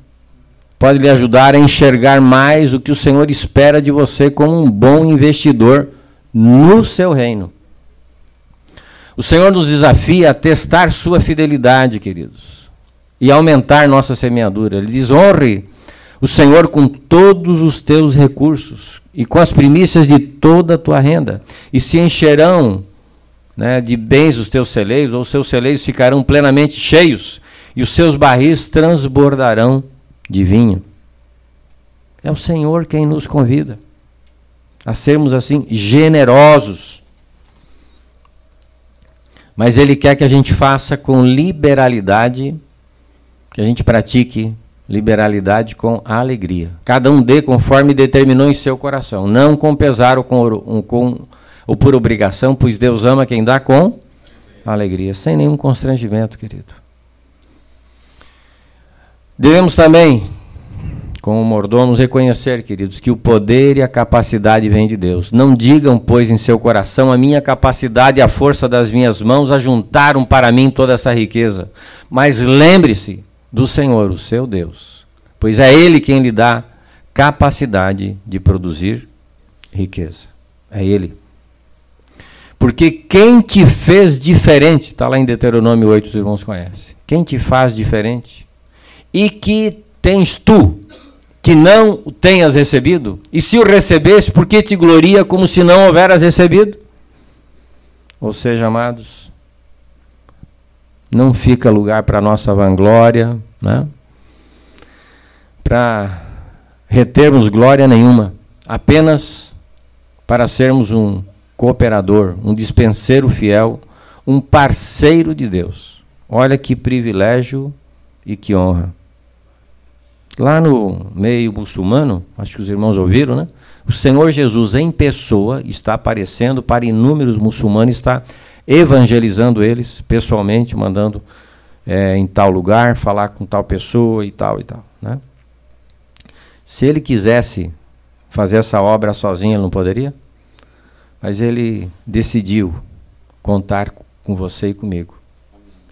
Pode lhe ajudar a enxergar mais o que o Senhor espera de você como um bom investidor no seu reino. O Senhor nos desafia a testar sua fidelidade, queridos, e aumentar nossa semeadura. Ele diz, honre o Senhor com todos os teus recursos e com as primícias de toda a tua renda, e se encherão, né, de bens os teus celeiros, ou os seus celeiros ficarão plenamente cheios, e os seus barris transbordarão de vinho. É o Senhor quem nos convida a sermos assim generosos. Mas Ele quer que a gente faça com liberalidade, que a gente pratique liberalidade com alegria. Cada um dê conforme determinou em seu coração, não com pesar ou por obrigação, pois Deus ama quem dá com alegria, sem nenhum constrangimento, querido. Devemos também, como mordomos, reconhecer, queridos, que o poder e a capacidade vêm de Deus. Não digam, pois, em seu coração, a minha capacidade e a força das minhas mãos ajuntaram para mim toda essa riqueza. Mas lembre-se do Senhor, o seu Deus, pois é Ele quem lhe dá capacidade de produzir riqueza. É Ele. Porque quem te fez diferente, está lá em Deuteronômio 8, os irmãos conhecem. Quem te faz diferente? E que tens tu, que não o tenhas recebido? E se o recebeste, por que te gloria como se não houveras recebido? Ou seja, amados, não fica lugar para a nossa vanglória, né? para retermos glória nenhuma, apenas para sermos um cooperador, um dispenseiro fiel, um parceiro de Deus. Olha que privilégio e que honra. Lá no meio muçulmano, acho que os irmãos ouviram, né? O Senhor Jesus em pessoa está aparecendo para inúmeros muçulmanos, está evangelizando eles pessoalmente, mandando em tal lugar, falar com tal pessoa e tal, né? Se ele quisesse fazer essa obra sozinho, ele não poderia? Mas ele decidiu contar com você e comigo.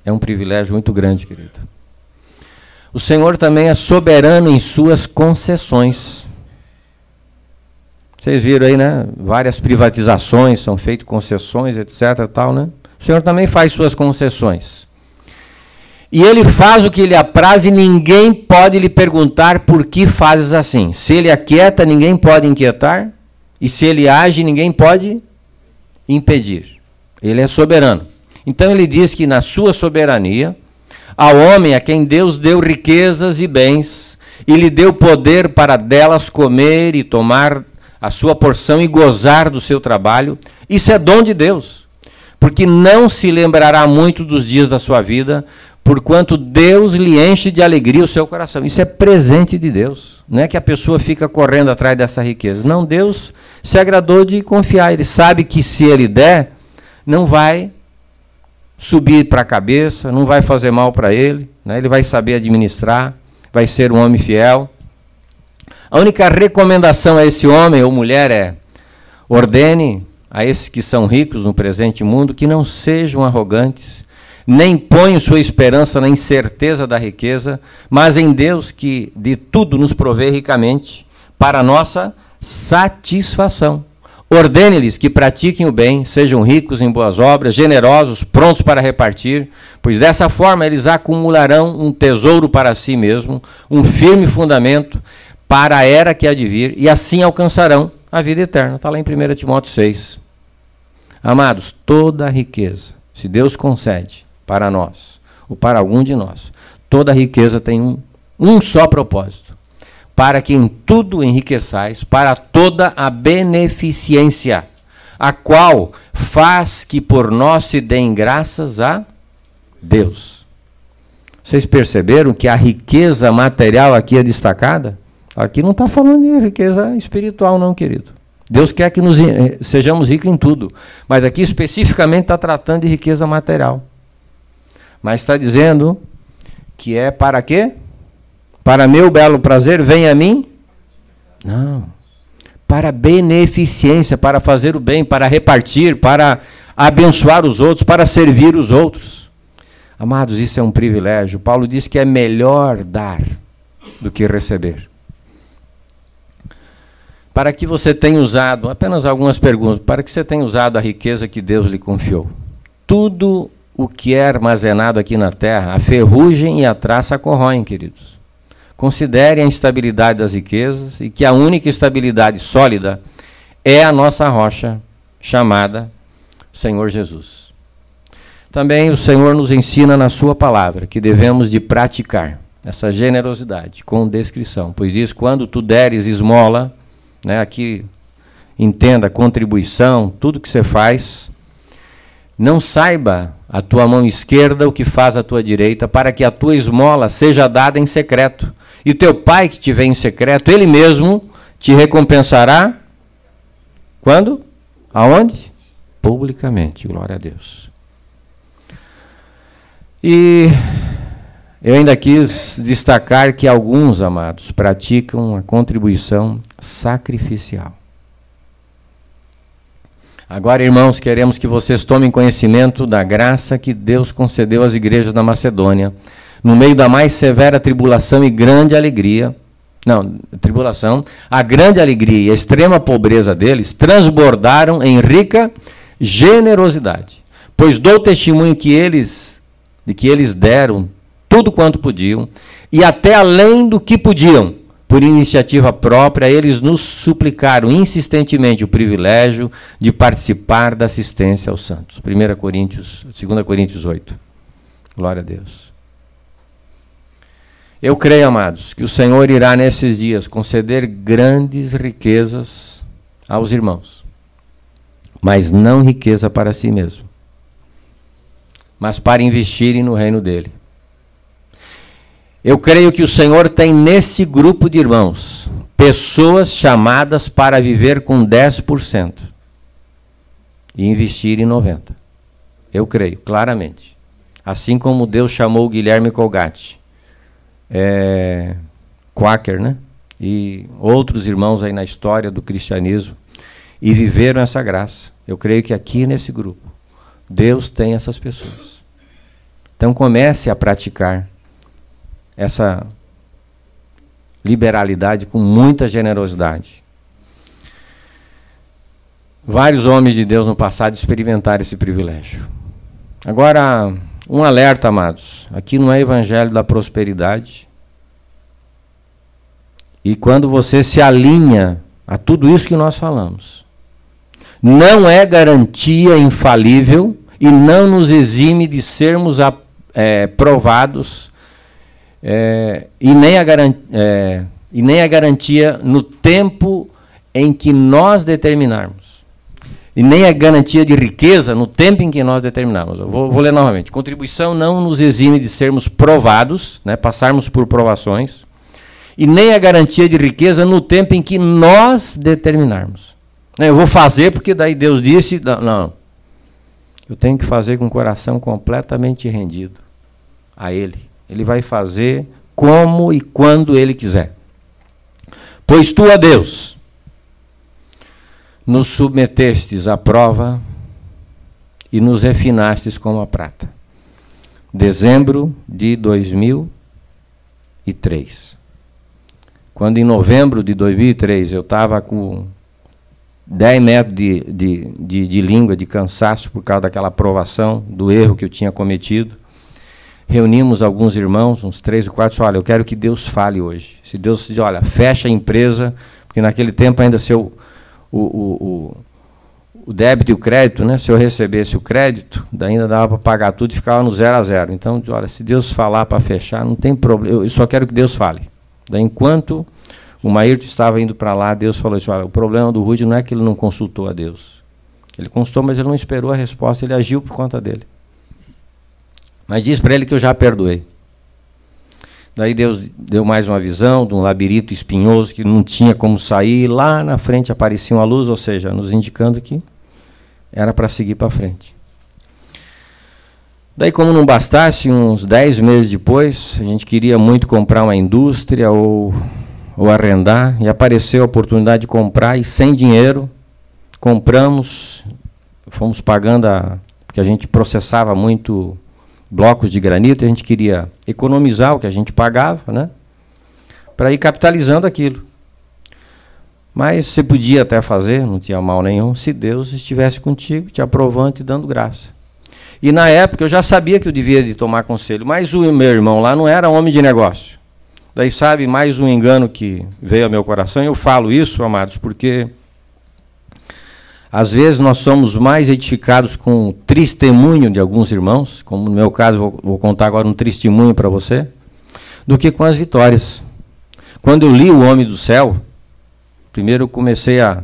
É um privilégio muito grande, querido. O Senhor também é soberano em suas concessões. Vocês viram aí, né? Várias privatizações, são feitas concessões, etc. Tal, né? O Senhor também faz suas concessões. E ele faz o que lhe apraz e ninguém pode lhe perguntar por que fazes assim. Se ele aquieta, ninguém pode inquietar. E se ele age, ninguém pode impedir. Ele é soberano. Então ele diz que na sua soberania, ao homem a quem Deus deu riquezas e bens, e lhe deu poder para delas comer e tomar a sua porção e gozar do seu trabalho, isso é dom de Deus. Porque não se lembrará muito dos dias da sua vida, porquanto Deus lhe enche de alegria o seu coração. Isso é presente de Deus. Não é que a pessoa fica correndo atrás dessa riqueza. Não, Deus se agradou de confiar. Ele sabe que se ele der, não vai subir para a cabeça, não vai fazer mal para ele, né? Ele vai saber administrar, vai ser um homem fiel. A única recomendação a esse homem ou mulher é: ordene a esses que são ricos no presente mundo que não sejam arrogantes, nem ponham sua esperança na incerteza da riqueza, mas em Deus que de tudo nos provê ricamente para a nossa satisfação. Ordene-lhes que pratiquem o bem, sejam ricos em boas obras, generosos, prontos para repartir, pois dessa forma eles acumularão um tesouro para si mesmo, um firme fundamento para a era que há de vir, e assim alcançarão a vida eterna. Está lá em 1 Timóteo 6. Amados, toda a riqueza, se Deus concede para nós, ou para algum de nós, toda a riqueza tem um só propósito: para que em tudo enriqueçais, para toda a beneficência, a qual faz que por nós se deem graças a Deus. Vocês perceberam que a riqueza material aqui é destacada? Aqui não está falando de riqueza espiritual não, querido. Deus quer que sejamos ricos em tudo, mas aqui especificamente está tratando de riqueza material. Mas está dizendo que é para quê? Para meu belo prazer, vem a mim? Não. Para beneficência, para fazer o bem, para repartir, para abençoar os outros, para servir os outros. Amados, isso é um privilégio. Paulo diz que é melhor dar do que receber. Para que você tenha usado, apenas algumas perguntas, para que você tenha usado a riqueza que Deus lhe confiou. Tudo o que é armazenado aqui na terra, a ferrugem e a traça corroem, queridos. Considerem a instabilidade das riquezas e que a única estabilidade sólida é a nossa rocha, chamada Senhor Jesus. Também o Senhor nos ensina na sua palavra que devemos de praticar essa generosidade com descrição, pois diz: quando tu deres esmola, né, aqui entenda contribuição, tudo que você faz, não saiba a tua mão esquerda o que faz a tua direita, para que a tua esmola seja dada em secreto. E teu pai que te vê em secreto, ele mesmo te recompensará. Quando? Aonde? Publicamente. Glória a Deus. E eu ainda quis destacar que alguns, amados, praticam a contribuição sacrificial. Agora, irmãos, queremos que vocês tomem conhecimento da graça que Deus concedeu às igrejas da Macedônia, no meio da mais severa tribulação e grande alegria. Não, tribulação, a grande alegria e a extrema pobreza deles transbordaram em rica generosidade. Pois dou testemunho de que eles deram tudo quanto podiam, e até além do que podiam, por iniciativa própria, eles nos suplicaram insistentemente o privilégio de participar da assistência aos santos. 2 Coríntios 8. Glória a Deus. Eu creio, amados, que o Senhor irá nesses dias conceder grandes riquezas aos irmãos, mas não riqueza para si mesmo, mas para investirem no reino dele. Eu creio que o Senhor tem nesse grupo de irmãos pessoas chamadas para viver com 10% e investir em 90%. Eu creio, claramente. Assim como Deus chamou o Guilherme Colgate, Quaker, né? E outros irmãos aí na história do cristianismo, e viveram essa graça. Eu creio que aqui nesse grupo, Deus tem essas pessoas. Então comece a praticar essa liberalidade com muita generosidade. Vários homens de Deus no passado experimentaram esse privilégio. Agora, um alerta, amados. Aqui não é evangelho da prosperidade. E quando você se alinha a tudo isso que nós falamos, não é garantia infalível e não nos exime de sermos provados, e nem a garantia no tempo em que nós determinarmos. E nem a garantia de riqueza no tempo em que nós determinarmos. Eu vou ler novamente. Contribuição não nos exime de sermos provados, né, passarmos por provações, e nem a garantia de riqueza no tempo em que nós determinarmos. Eu vou fazer porque daí Deus disse... Não. Eu tenho que fazer com o coração completamente rendido a Ele. Ele vai fazer como e quando Ele quiser. Pois tu, ó Deus, nos submetestes à prova e nos refinastes como a prata. Dezembro de 2003. Quando em novembro de 2003 eu estava com 10 metros de língua, de cansaço, por causa daquela provação, do erro que eu tinha cometido, reunimos alguns irmãos, uns 3 ou 4, olha, eu quero que Deus fale hoje. Se Deus diz, olha, fecha a empresa, porque naquele tempo ainda o débito e o crédito, né? Se eu recebesse o crédito, ainda dava para pagar tudo e ficava no 0 a 0. Então, olha, se Deus falar para fechar, não tem problema, eu só quero que Deus fale. Daí, enquanto o Maírto estava indo para lá, Deus falou assim, olha, o problema do Rude não é que ele não consultou a Deus. Ele consultou, mas ele não esperou a resposta, ele agiu por conta dele. Mas diz para ele que eu já perdoei. Daí Deus deu mais uma visão de um labirinto espinhoso que não tinha como sair. Lá na frente aparecia uma luz, ou seja, nos indicando que era para seguir para frente. Daí, como não bastasse, uns 10 meses depois, a gente queria muito comprar uma indústria ou arrendar, e apareceu a oportunidade de comprar, e sem dinheiro, compramos, fomos pagando, porque a gente processava muito blocos de granito, a gente queria economizar o que a gente pagava, né, para ir capitalizando aquilo. Mas você podia até fazer, não tinha mal nenhum, se Deus estivesse contigo, te aprovando, te dando graça. E na época eu já sabia que eu devia de tomar conselho, mas o meu irmão lá não era homem de negócio. Daí, sabe, mais um engano que veio ao meu coração. Eu falo isso, amados, porque às vezes nós somos mais edificados com o testemunho de alguns irmãos, como no meu caso, vou contar agora um testemunho para você, do que com as vitórias. Quando eu li O Homem do Céu, primeiro eu comecei a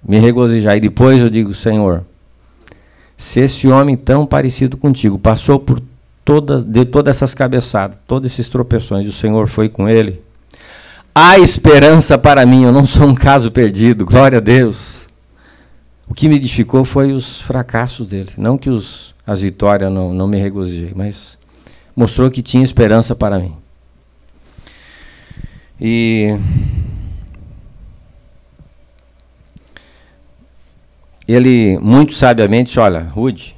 me regozijar, e depois eu digo, Senhor, se esse homem tão parecido contigo passou por deu todas essas cabeçadas, todos esses tropeções, e o Senhor foi com ele, há esperança para mim, eu não sou um caso perdido, glória a Deus. O que me edificou foi os fracassos dele, não que as vitórias não me regozijei, mas mostrou que tinha esperança para mim. E ele muito sabiamente disse, olha, Rude,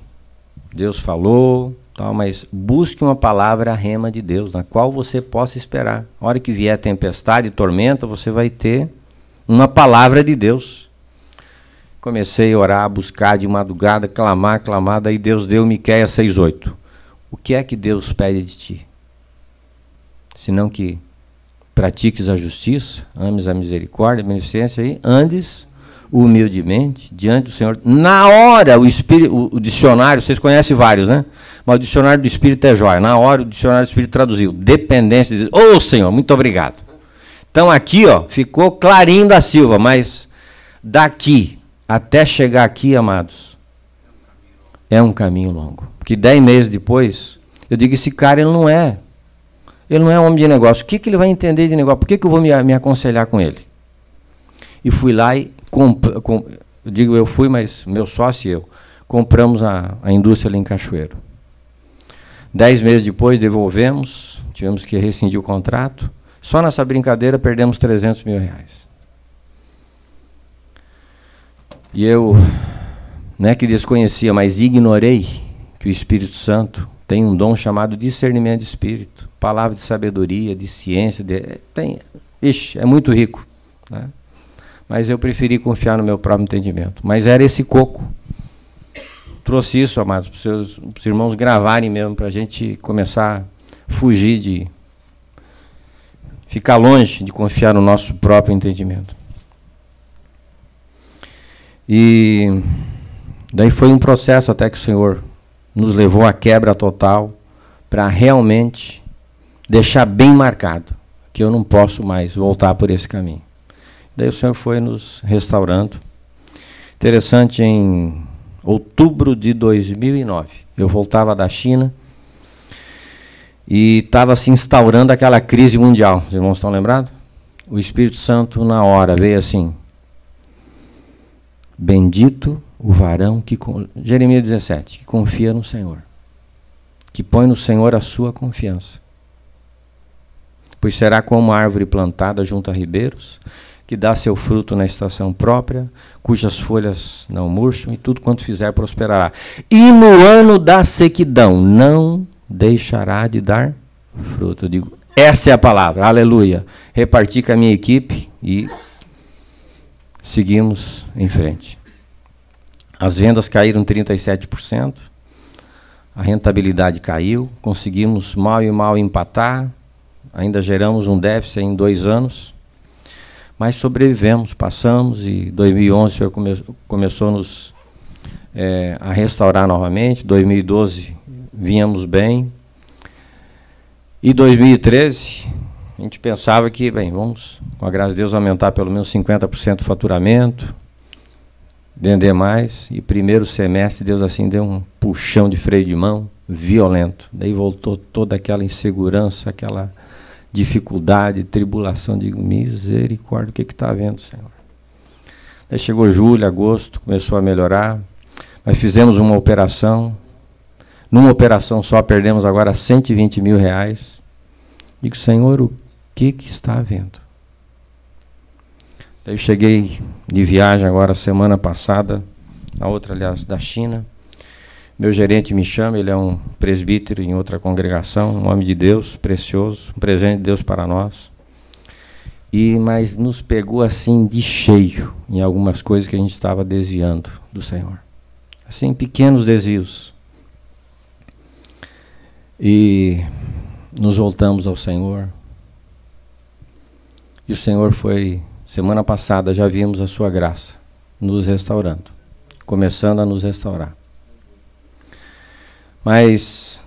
Deus falou, tal, mas busque uma palavra rema de Deus, na qual você possa esperar. A hora que vier tempestade e tormenta, você vai ter uma palavra de Deus. Comecei a orar, a buscar de madrugada, clamar, daí Deus deu Miqueias 6:8. O que é que Deus pede de ti? Senão que pratiques a justiça, ames a misericórdia, a beneficência e andes humildemente, diante do Senhor. Na hora, o dicionário, vocês conhecem vários, né? Mas o dicionário do Espírito é jóia. Na hora, o dicionário do Espírito traduziu. Dependência de Deus. Ô, Senhor, muito obrigado. Então, aqui, ó, ficou clarinho da Silva, mas daqui até chegar aqui, amados, é um caminho longo. Porque 10 meses depois, eu digo, esse cara, ele não é homem de negócio. O que ele vai entender de negócio? Por que eu vou me aconselhar com ele? E fui lá e eu digo eu fui, mas meu sócio e eu compramos a indústria ali em Cachoeiro. 10 meses depois devolvemos, tivemos que rescindir o contrato. Só nessa brincadeira perdemos 300 mil reais. E eu, não é que desconhecia, mas ignorei que o Espírito Santo tem um dom chamado discernimento de espírito, palavra de sabedoria, de ciência, é muito rico, né? Mas eu preferi confiar no meu próprio entendimento. Mas era esse coco. Trouxe isso, amados, para os irmãos gravarem mesmo, para a gente começar a fugir de... ficar longe de confiar no nosso próprio entendimento. E daí foi um processo até que o Senhor nos levou à quebra total, para realmente deixar bem marcado que eu não posso mais voltar por esse caminho. Daí o Senhor foi nos restaurando. Interessante, em outubro de 2009, eu voltava da China e estava se instaurando aquela crise mundial. Os irmãos estão lembrados? O Espírito Santo, na hora, veio assim: bendito o varão que... Jeremias 17, que confia no Senhor, que põe no Senhor a sua confiança. Pois será como a árvore plantada junto a ribeiros, que dá seu fruto na estação própria, cujas folhas não murcham, e tudo quanto fizer prosperará. E no ano da sequidão não deixará de dar fruto. Eu digo, essa é a palavra, aleluia. Reparti com a minha equipe e seguimos em frente. As vendas caíram 37%, a rentabilidade caiu, conseguimos mal e mal empatar, ainda geramos um déficit em 2 anos, mas sobrevivemos, passamos, e 2011 o Senhor começou a restaurar novamente. 2012 vínhamos bem, e 2013 a gente pensava que, bem, vamos, com a graça de Deus, aumentar pelo menos 50% do faturamento, vender mais, e primeiro semestre Deus assim deu um puxão de freio de mão violento. Daí voltou toda aquela insegurança, aquela dificuldade, tribulação. Digo, misericórdia, o que está havendo, Senhor? Daí chegou julho, agosto, começou a melhorar, mas fizemos uma operação. Numa operação só perdemos agora 120 mil reais. Digo, Senhor, o que está havendo? Daí eu cheguei de viagem agora semana passada, na outra, aliás, da China. Meu gerente me chama, ele é um presbítero em outra congregação, um homem de Deus, precioso, um presente de Deus para nós. Mas nos pegou assim de cheio em algumas coisas que a gente estava desviando do Senhor. Assim, pequenos desvios. E nos voltamos ao Senhor. E o Senhor foi, semana passada, já vimos a sua graça nos restaurando, começando a nos restaurar. Mas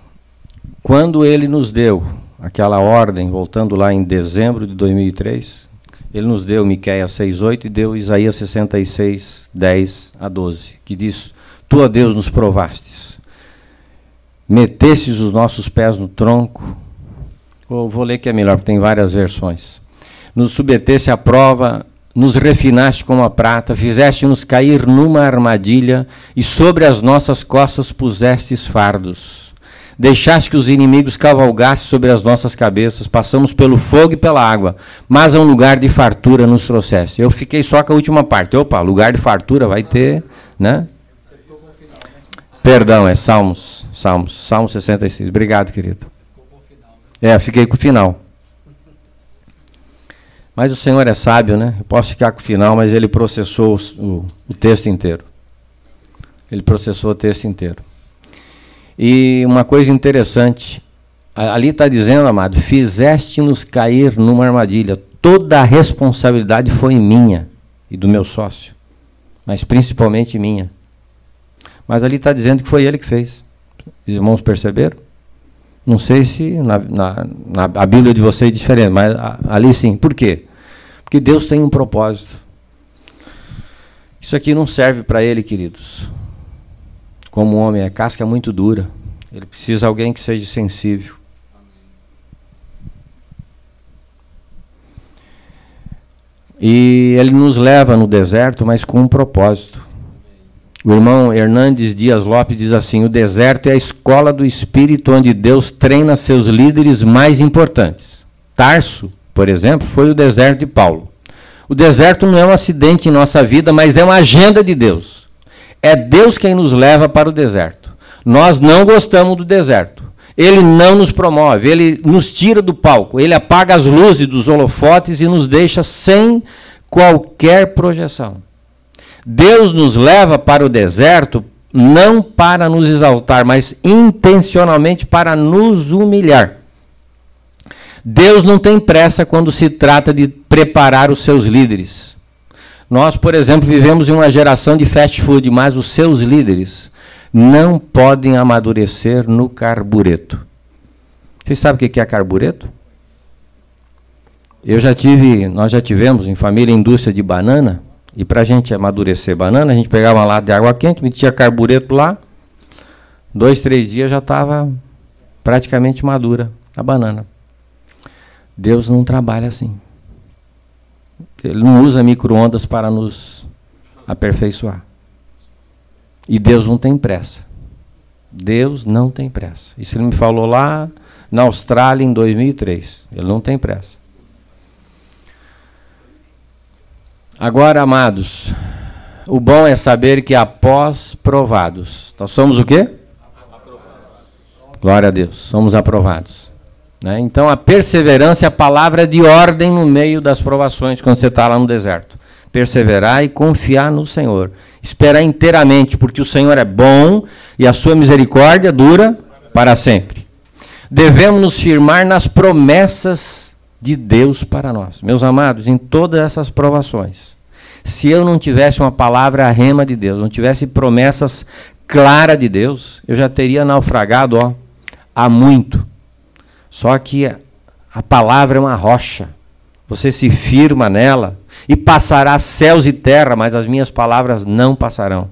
quando Ele nos deu aquela ordem, voltando lá em dezembro de 2003, Ele nos deu Miqueias 6:8 e deu Isaías 66, 10 a 12, que diz, Tu, ó Deus, nos provastes, metestes os nossos pés no tronco. Vou ler que é melhor, porque tem várias versões. Nos submeteste à prova, nos refinaste como a prata, fizeste-nos cair numa armadilha, e sobre as nossas costas pusestes fardos. Deixaste que os inimigos cavalgassem sobre as nossas cabeças, passamos pelo fogo e pela água, mas a um lugar de fartura nos trouxeste. Eu fiquei só com a última parte. Opa, lugar de fartura vai ter, né? Perdão, é Salmo 66. Obrigado, querido. Fiquei com o final. Mas o Senhor é sábio, né? Eu posso ficar com o final, mas Ele processou o texto inteiro. Ele processou o texto inteiro. E uma coisa interessante, ali está dizendo, amado, fizeste-nos cair numa armadilha. Toda a responsabilidade foi minha e do meu sócio. mas principalmente minha. Mas ali está dizendo que foi ele que fez. Os irmãos perceberam? Não sei se a Bíblia de vocês é diferente, mas ali sim. Por quê? Porque Deus tem um propósito. Isso aqui não serve para ele, queridos. Como homem, é casca muito dura. Ele precisa de alguém que seja sensível. E ele nos leva no deserto, mas com um propósito. O irmão Hernandes Dias Lopes diz assim: o deserto é a escola do Espírito onde Deus treina seus líderes mais importantes. Tarso, por exemplo, foi o deserto de Paulo. O deserto não é um acidente em nossa vida, mas é uma agenda de Deus. É Deus quem nos leva para o deserto. Nós não gostamos do deserto. Ele não nos promove, ele nos tira do palco, ele apaga as luzes dos holofotes e nos deixa sem qualquer projeção. Deus nos leva para o deserto não para nos exaltar, mas intencionalmente para nos humilhar. Deus não tem pressa quando se trata de preparar os seus líderes. Nós, por exemplo, vivemos em uma geração de fast food, mas os seus líderes não podem amadurecer no carbureto. Vocês sabem o que é carbureto? Nós já tivemos em família indústria de banana, e para a gente amadurecer banana, a gente pegava uma lata de água quente, metia carbureto lá, 2, 3 dias já estava praticamente madura a banana. Deus não trabalha assim. Ele não usa micro-ondas para nos aperfeiçoar. E Deus não tem pressa. Deus não tem pressa. Isso ele me falou lá na Austrália em 2003. Ele não tem pressa. Agora, amados, o bom é saber que após provados, nós somos o quê? Glória a Deus, somos aprovados. Né? Então, a perseverança é a palavra de ordem no meio das provações, quando você está lá no deserto. Perseverar e confiar no Senhor. Esperar inteiramente, porque o Senhor é bom e a sua misericórdia dura para sempre. Devemos nos firmar nas promessas de Deus para nós. Meus amados, em todas essas provações, se eu não tivesse uma palavra rema de Deus, não tivesse promessas claras de Deus, eu já teria naufragado há muito. Só que a palavra é uma rocha. Você se firma nela e passará céus e terra, mas as minhas palavras não passarão.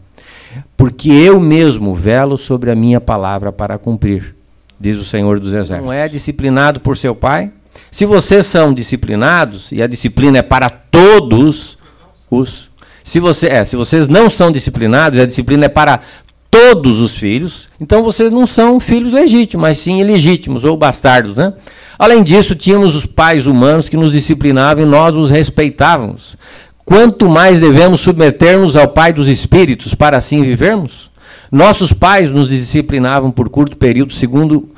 Porque eu mesmo velo sobre a minha palavra para cumprir, diz o Senhor dos Exércitos. Não é disciplinado por seu pai? Se vocês são disciplinados, e a disciplina é para todos os... Se vocês não são disciplinados, e a disciplina é para todos os filhos, então vocês não são filhos legítimos, mas sim ilegítimos ou bastardos, né? Além disso, tínhamos os pais humanos que nos disciplinavam e nós os respeitávamos. Quanto mais devemos submeter-nos ao Pai dos Espíritos para assim vivermos? Nossos pais nos disciplinavam por curto período, segundo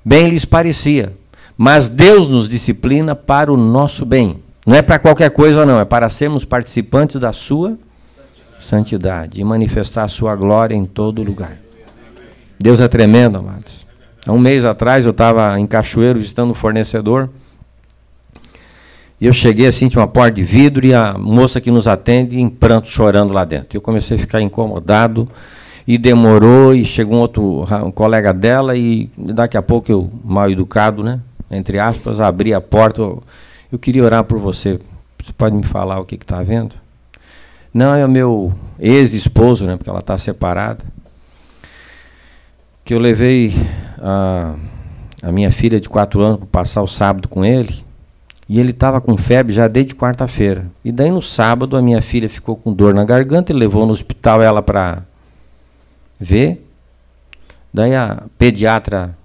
bem lhes parecia. Mas Deus nos disciplina para o nosso bem. Não é para qualquer coisa, não. É para sermos participantes da sua santidade e manifestar a sua glória em todo lugar. Deus é tremendo, amados. Há um mês atrás eu estava em Cachoeiro visitando um fornecedor. E eu cheguei assim, tinha uma porta de vidro e a moça que nos atende em pranto, chorando lá dentro. Eu comecei a ficar incomodado e demorou e chegou um colega dela e daqui a pouco eu, mal educado, né, entre aspas, abri a porta. Eu queria orar por você. Você pode me falar o que está havendo? Não, é o meu ex-esposo, né, porque ela está separada. Que eu levei a minha filha de 4 anos para passar o sábado com ele, e ele estava com febre já desde quarta-feira. E daí no sábado a minha filha ficou com dor na garganta, ele levou no hospital ela para ver. Daí a pediatra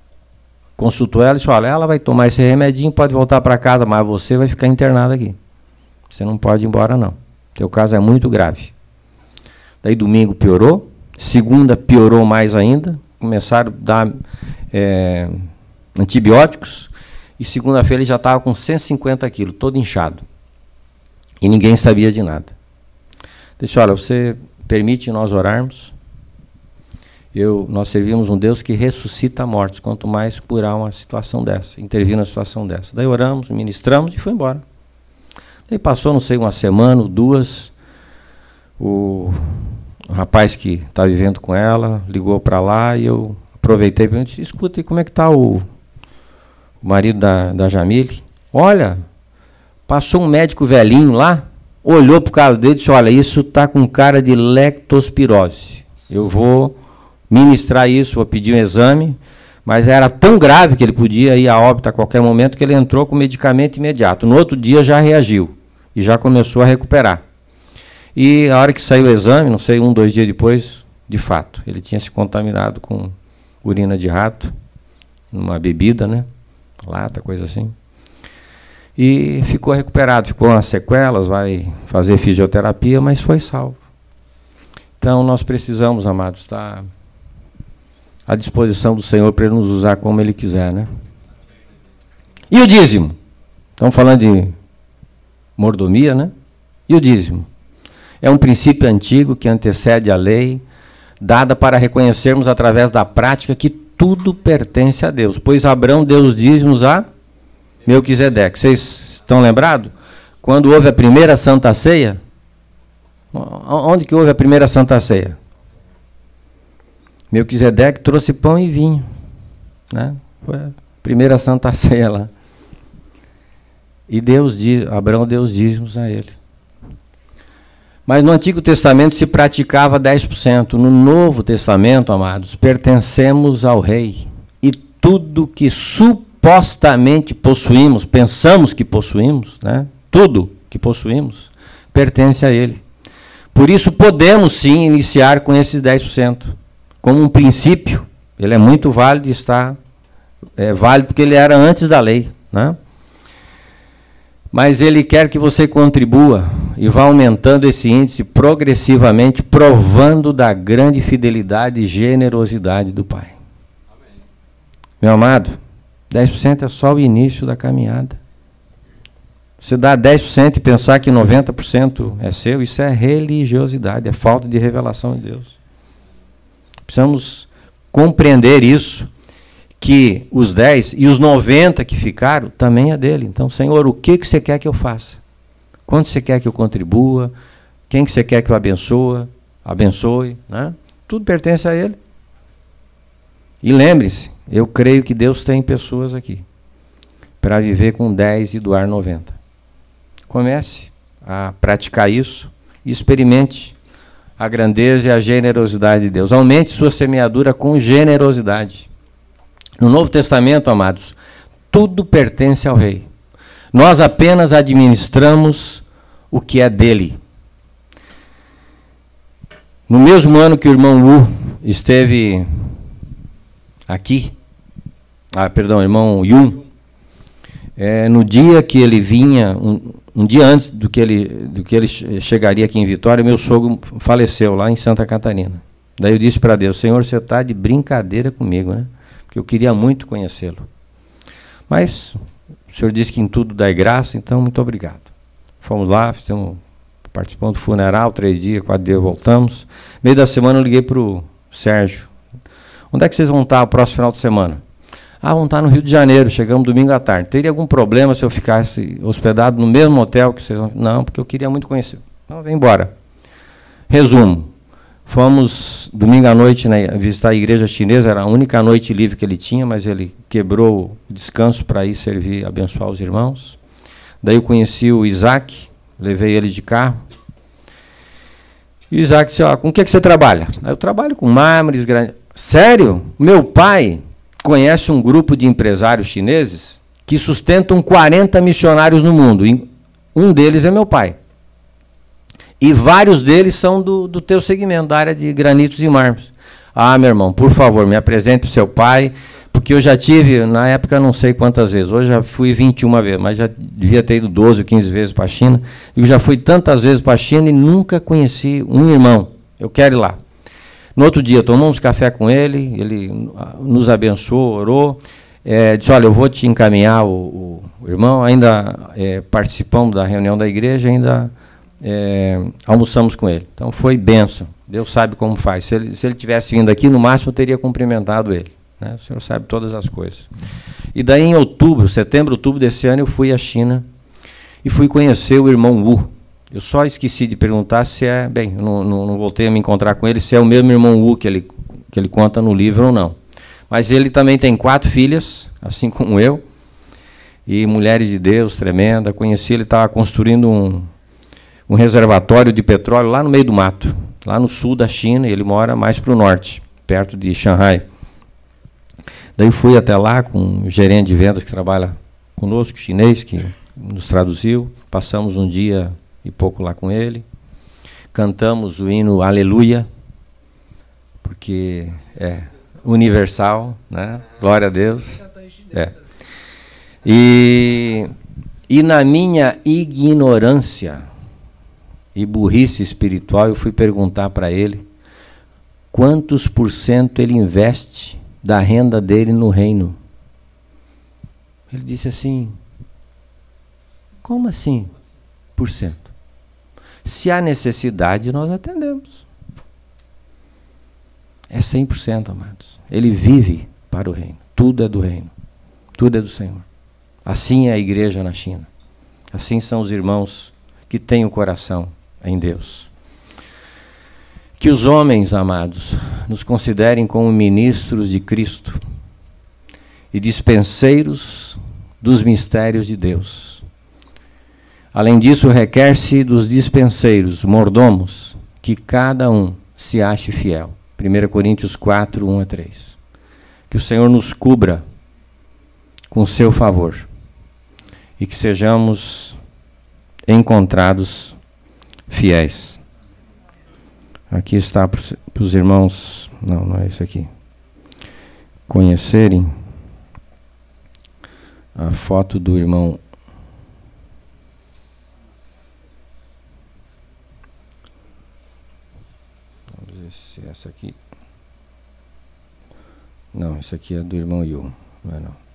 consultou ela e disse: olha, ela vai tomar esse remedinho, pode voltar para casa, mas você vai ficar internada aqui. Você não pode ir embora não. Teu caso é muito grave. Daí domingo piorou, segunda piorou mais ainda, começaram a dar antibióticos, e segunda-feira ele já estava com 150 quilos, todo inchado. E ninguém sabia de nada. Disse: olha, você permite nós orarmos? Nós servimos um Deus que ressuscita mortos, quanto mais curar uma situação dessa, intervir na situação dessa. Daí oramos, ministramos e foi embora. Daí passou, não sei, uma semana, 2, o rapaz que está vivendo com ela ligou para lá e eu aproveitei e disse, escuta, e como é que está o marido da Jamile? Olha, passou um médico velhinho lá, olhou para o caso dele e disse, olha, isso está com cara de leptospirose. Eu vou ministrar isso, vou pedir um exame, mas era tão grave que ele podia ir a óbito a qualquer momento que ele entrou com medicamento imediato. No outro dia já reagiu e já começou a recuperar. E a hora que saiu o exame, não sei, 1, 2 dias depois, de fato, ele tinha se contaminado com urina de rato, numa bebida, né? Lata, coisa assim. E ficou recuperado, ficou umas sequelas, vai fazer fisioterapia, mas foi salvo. Então, nós precisamos, amados, estar à disposição do Senhor para Ele nos usar como Ele quiser, né? E o dízimo? Estamos falando de mordomia, né? E o dízimo? É um princípio antigo que antecede a lei, dada para reconhecermos através da prática que tudo pertence a Deus. Pois Abraão deu os dízimos a Melquisedeque. Vocês estão lembrados? Quando houve a primeira Santa Ceia, onde que houve a primeira Santa Ceia? Melquisedeque trouxe pão e vinho, né? Foi a primeira Santa Ceia lá. E Abraão deu os dízimos a ele. Mas no Antigo Testamento se praticava 10%. No Novo Testamento, amados, pertencemos ao Rei. E tudo que supostamente possuímos, pensamos que possuímos, né? Tudo que possuímos, pertence a Ele. Por isso podemos sim iniciar com esses 10%. Como um princípio, ele é muito válido e está válido porque ele era antes da lei, né? Mas ele quer que você contribua e vá aumentando esse índice progressivamente, provando da grande fidelidade e generosidade do Pai. Amém. Meu amado, 10% é só o início da caminhada. Você dá 10% e pensar que 90% é seu, isso é religiosidade, é falta de revelação de Deus. Precisamos compreender isso, que os 10 e os 90 que ficaram também é dele. Então, Senhor, o que você quer que eu faça? Quanto você quer que eu contribua? Quem que você quer que eu abençoe? Né? Tudo pertence a Ele. E lembre-se, eu creio que Deus tem pessoas aqui para viver com 10 e doar 90. Comece a praticar isso e experimente a grandeza e a generosidade de Deus. Aumente sua semeadura com generosidade. No Novo Testamento, amados, tudo pertence ao Rei. Nós apenas administramos o que é dele. No mesmo ano que o irmão Wu esteve aqui, o irmão Yun, no dia que ele vinha, um dia antes do que ele chegaria aqui em Vitória, meu sogro faleceu lá em Santa Catarina. Daí eu disse para Deus, Senhor, você está de brincadeira comigo, né? Porque eu queria muito conhecê-lo. Mas o Senhor disse que em tudo dá graça, então muito obrigado. Fomos lá, participamos do funeral, 3 dias, 4 dias voltamos. No meio da semana eu liguei para o Sérgio. Onde é que vocês vão estar o próximo final de semana? Vão estar no Rio de Janeiro, chegamos domingo à tarde. Teria algum problema se eu ficasse hospedado no mesmo hotel que vocês vão? Não, porque eu queria muito conhecer. Então, vem embora. Resumo. Fomos domingo à noite visitar a igreja chinesa, era a única noite livre que ele tinha, mas ele quebrou o descanso para ir servir, abençoar os irmãos. Daí eu conheci o Isaac, levei ele de carro. E o Isaac disse, com o que você trabalha? Eu trabalho com mármores, Sério? Meu pai conhece um grupo de empresários chineses que sustentam 40 missionários no mundo. Um deles é meu pai. E vários deles são do teu segmento, da área de granitos e mármores. Meu irmão, por favor, me apresente para o seu pai, porque eu já tive, na época, não sei quantas vezes, hoje já fui 21 vezes, mas já devia ter ido 12 ou 15 vezes para a China. Eu já fui tantas vezes para a China e nunca conheci um irmão. Eu quero ir lá. No outro dia, tomamos café com ele nos abençoou, orou, disse, olha, eu vou te encaminhar o irmão, ainda participamos da reunião da igreja, ainda almoçamos com ele. Então foi bênção, Deus sabe como faz. Se ele tivesse vindo aqui, no máximo eu teria cumprimentado ele, né? O Senhor sabe todas as coisas. E daí em setembro, outubro desse ano, eu fui à China e fui conhecer o irmão Wu. Eu só esqueci de perguntar se é... Bem, eu não voltei a me encontrar com ele, se é o mesmo irmão Wu que ele conta no livro ou não. Mas ele também tem 4 filhas, assim como eu, e mulheres de Deus, tremenda. Conheci, ele estava construindo um reservatório de petróleo lá no meio do mato, lá no sul da China, e ele mora mais para o norte, perto de Shanghai. Daí fui até lá com um gerente de vendas que trabalha conosco, chinês, que nos traduziu. Passamos um dia e pouco lá com ele. Cantamos o hino Aleluia, porque é universal, né? Glória a Deus. É. E na minha ignorância e burrice espiritual, eu fui perguntar para ele quantos % ele investe da renda dele no reino. Ele disse assim: como assim por cento? Se há necessidade, nós atendemos. É 100%, amados. Ele vive para o reino. Tudo é do reino. Tudo é do Senhor. Assim é a igreja na China. Assim são os irmãos que têm o coração em Deus. Que os homens, amados, nos considerem como ministros de Cristo e dispenseiros dos mistérios de Deus. Além disso, requer-se dos dispenseiros, mordomos, que cada um se ache fiel. 1 Coríntios 4, 1 a 3. Que o Senhor nos cubra com seu favor e que sejamos encontrados fiéis. Aqui está para os irmãos, não é isso aqui, conhecerem a foto do irmão. Vamos ver se essa aqui. Não, essa aqui é do irmão Yu, não é não.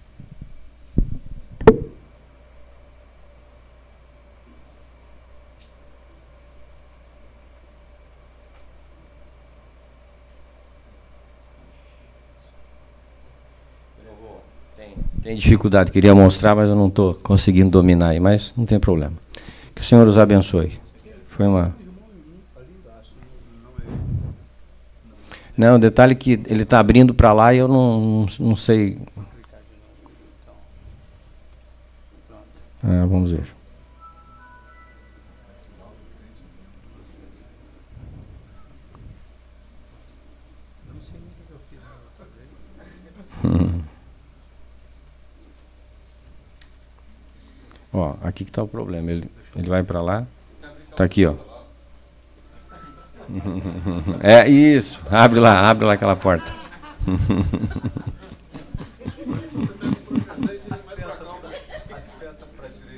Tem dificuldade, queria mostrar, mas eu não estou conseguindo dominar aí, mas não tem problema. Que o Senhor os abençoe. Foi uma... Não, o detalhe é que ele está abrindo para lá e eu não sei... Ah, vamos ver. Ó, aqui que está o problema. Ele vai para lá. Está aqui, ó. É isso. Abre lá aquela porta.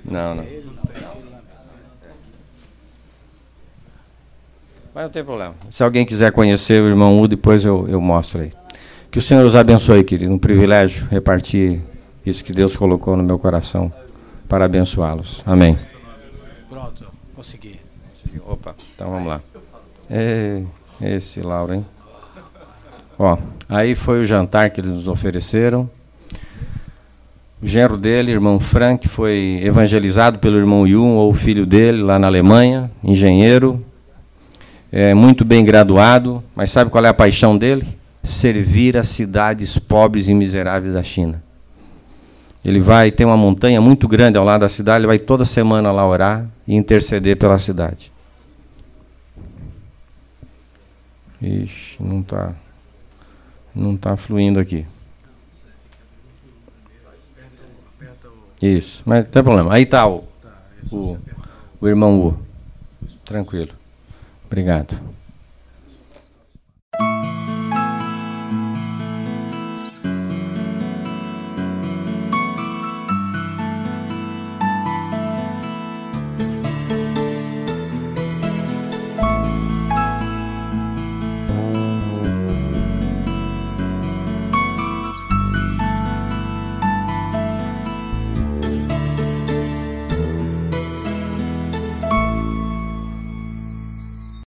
Não. Mas não tem problema. Se alguém quiser conhecer o irmão U, depois eu mostro aí. Que o Senhor os abençoe, querido. Um privilégio repartir isso que Deus colocou no meu coração para abençoá-los. Amém.
Pronto, consegui.
Opa, então vamos lá. Esse Lauro, hein? Ó, aí foi o jantar que eles nos ofereceram. O genro dele, irmão Frank, foi evangelizado pelo irmão Yun, ou filho dele, lá na Alemanha, engenheiro. Muito bem graduado, mas sabe qual é a paixão dele? Servir as cidades pobres e miseráveis da China. Ele tem uma montanha muito grande ao lado da cidade, ele vai toda semana lá orar e interceder pela cidade. Ixi, não tá fluindo aqui. Isso, mas não tem problema. Aí está o irmão Wu. Tranquilo. Obrigado.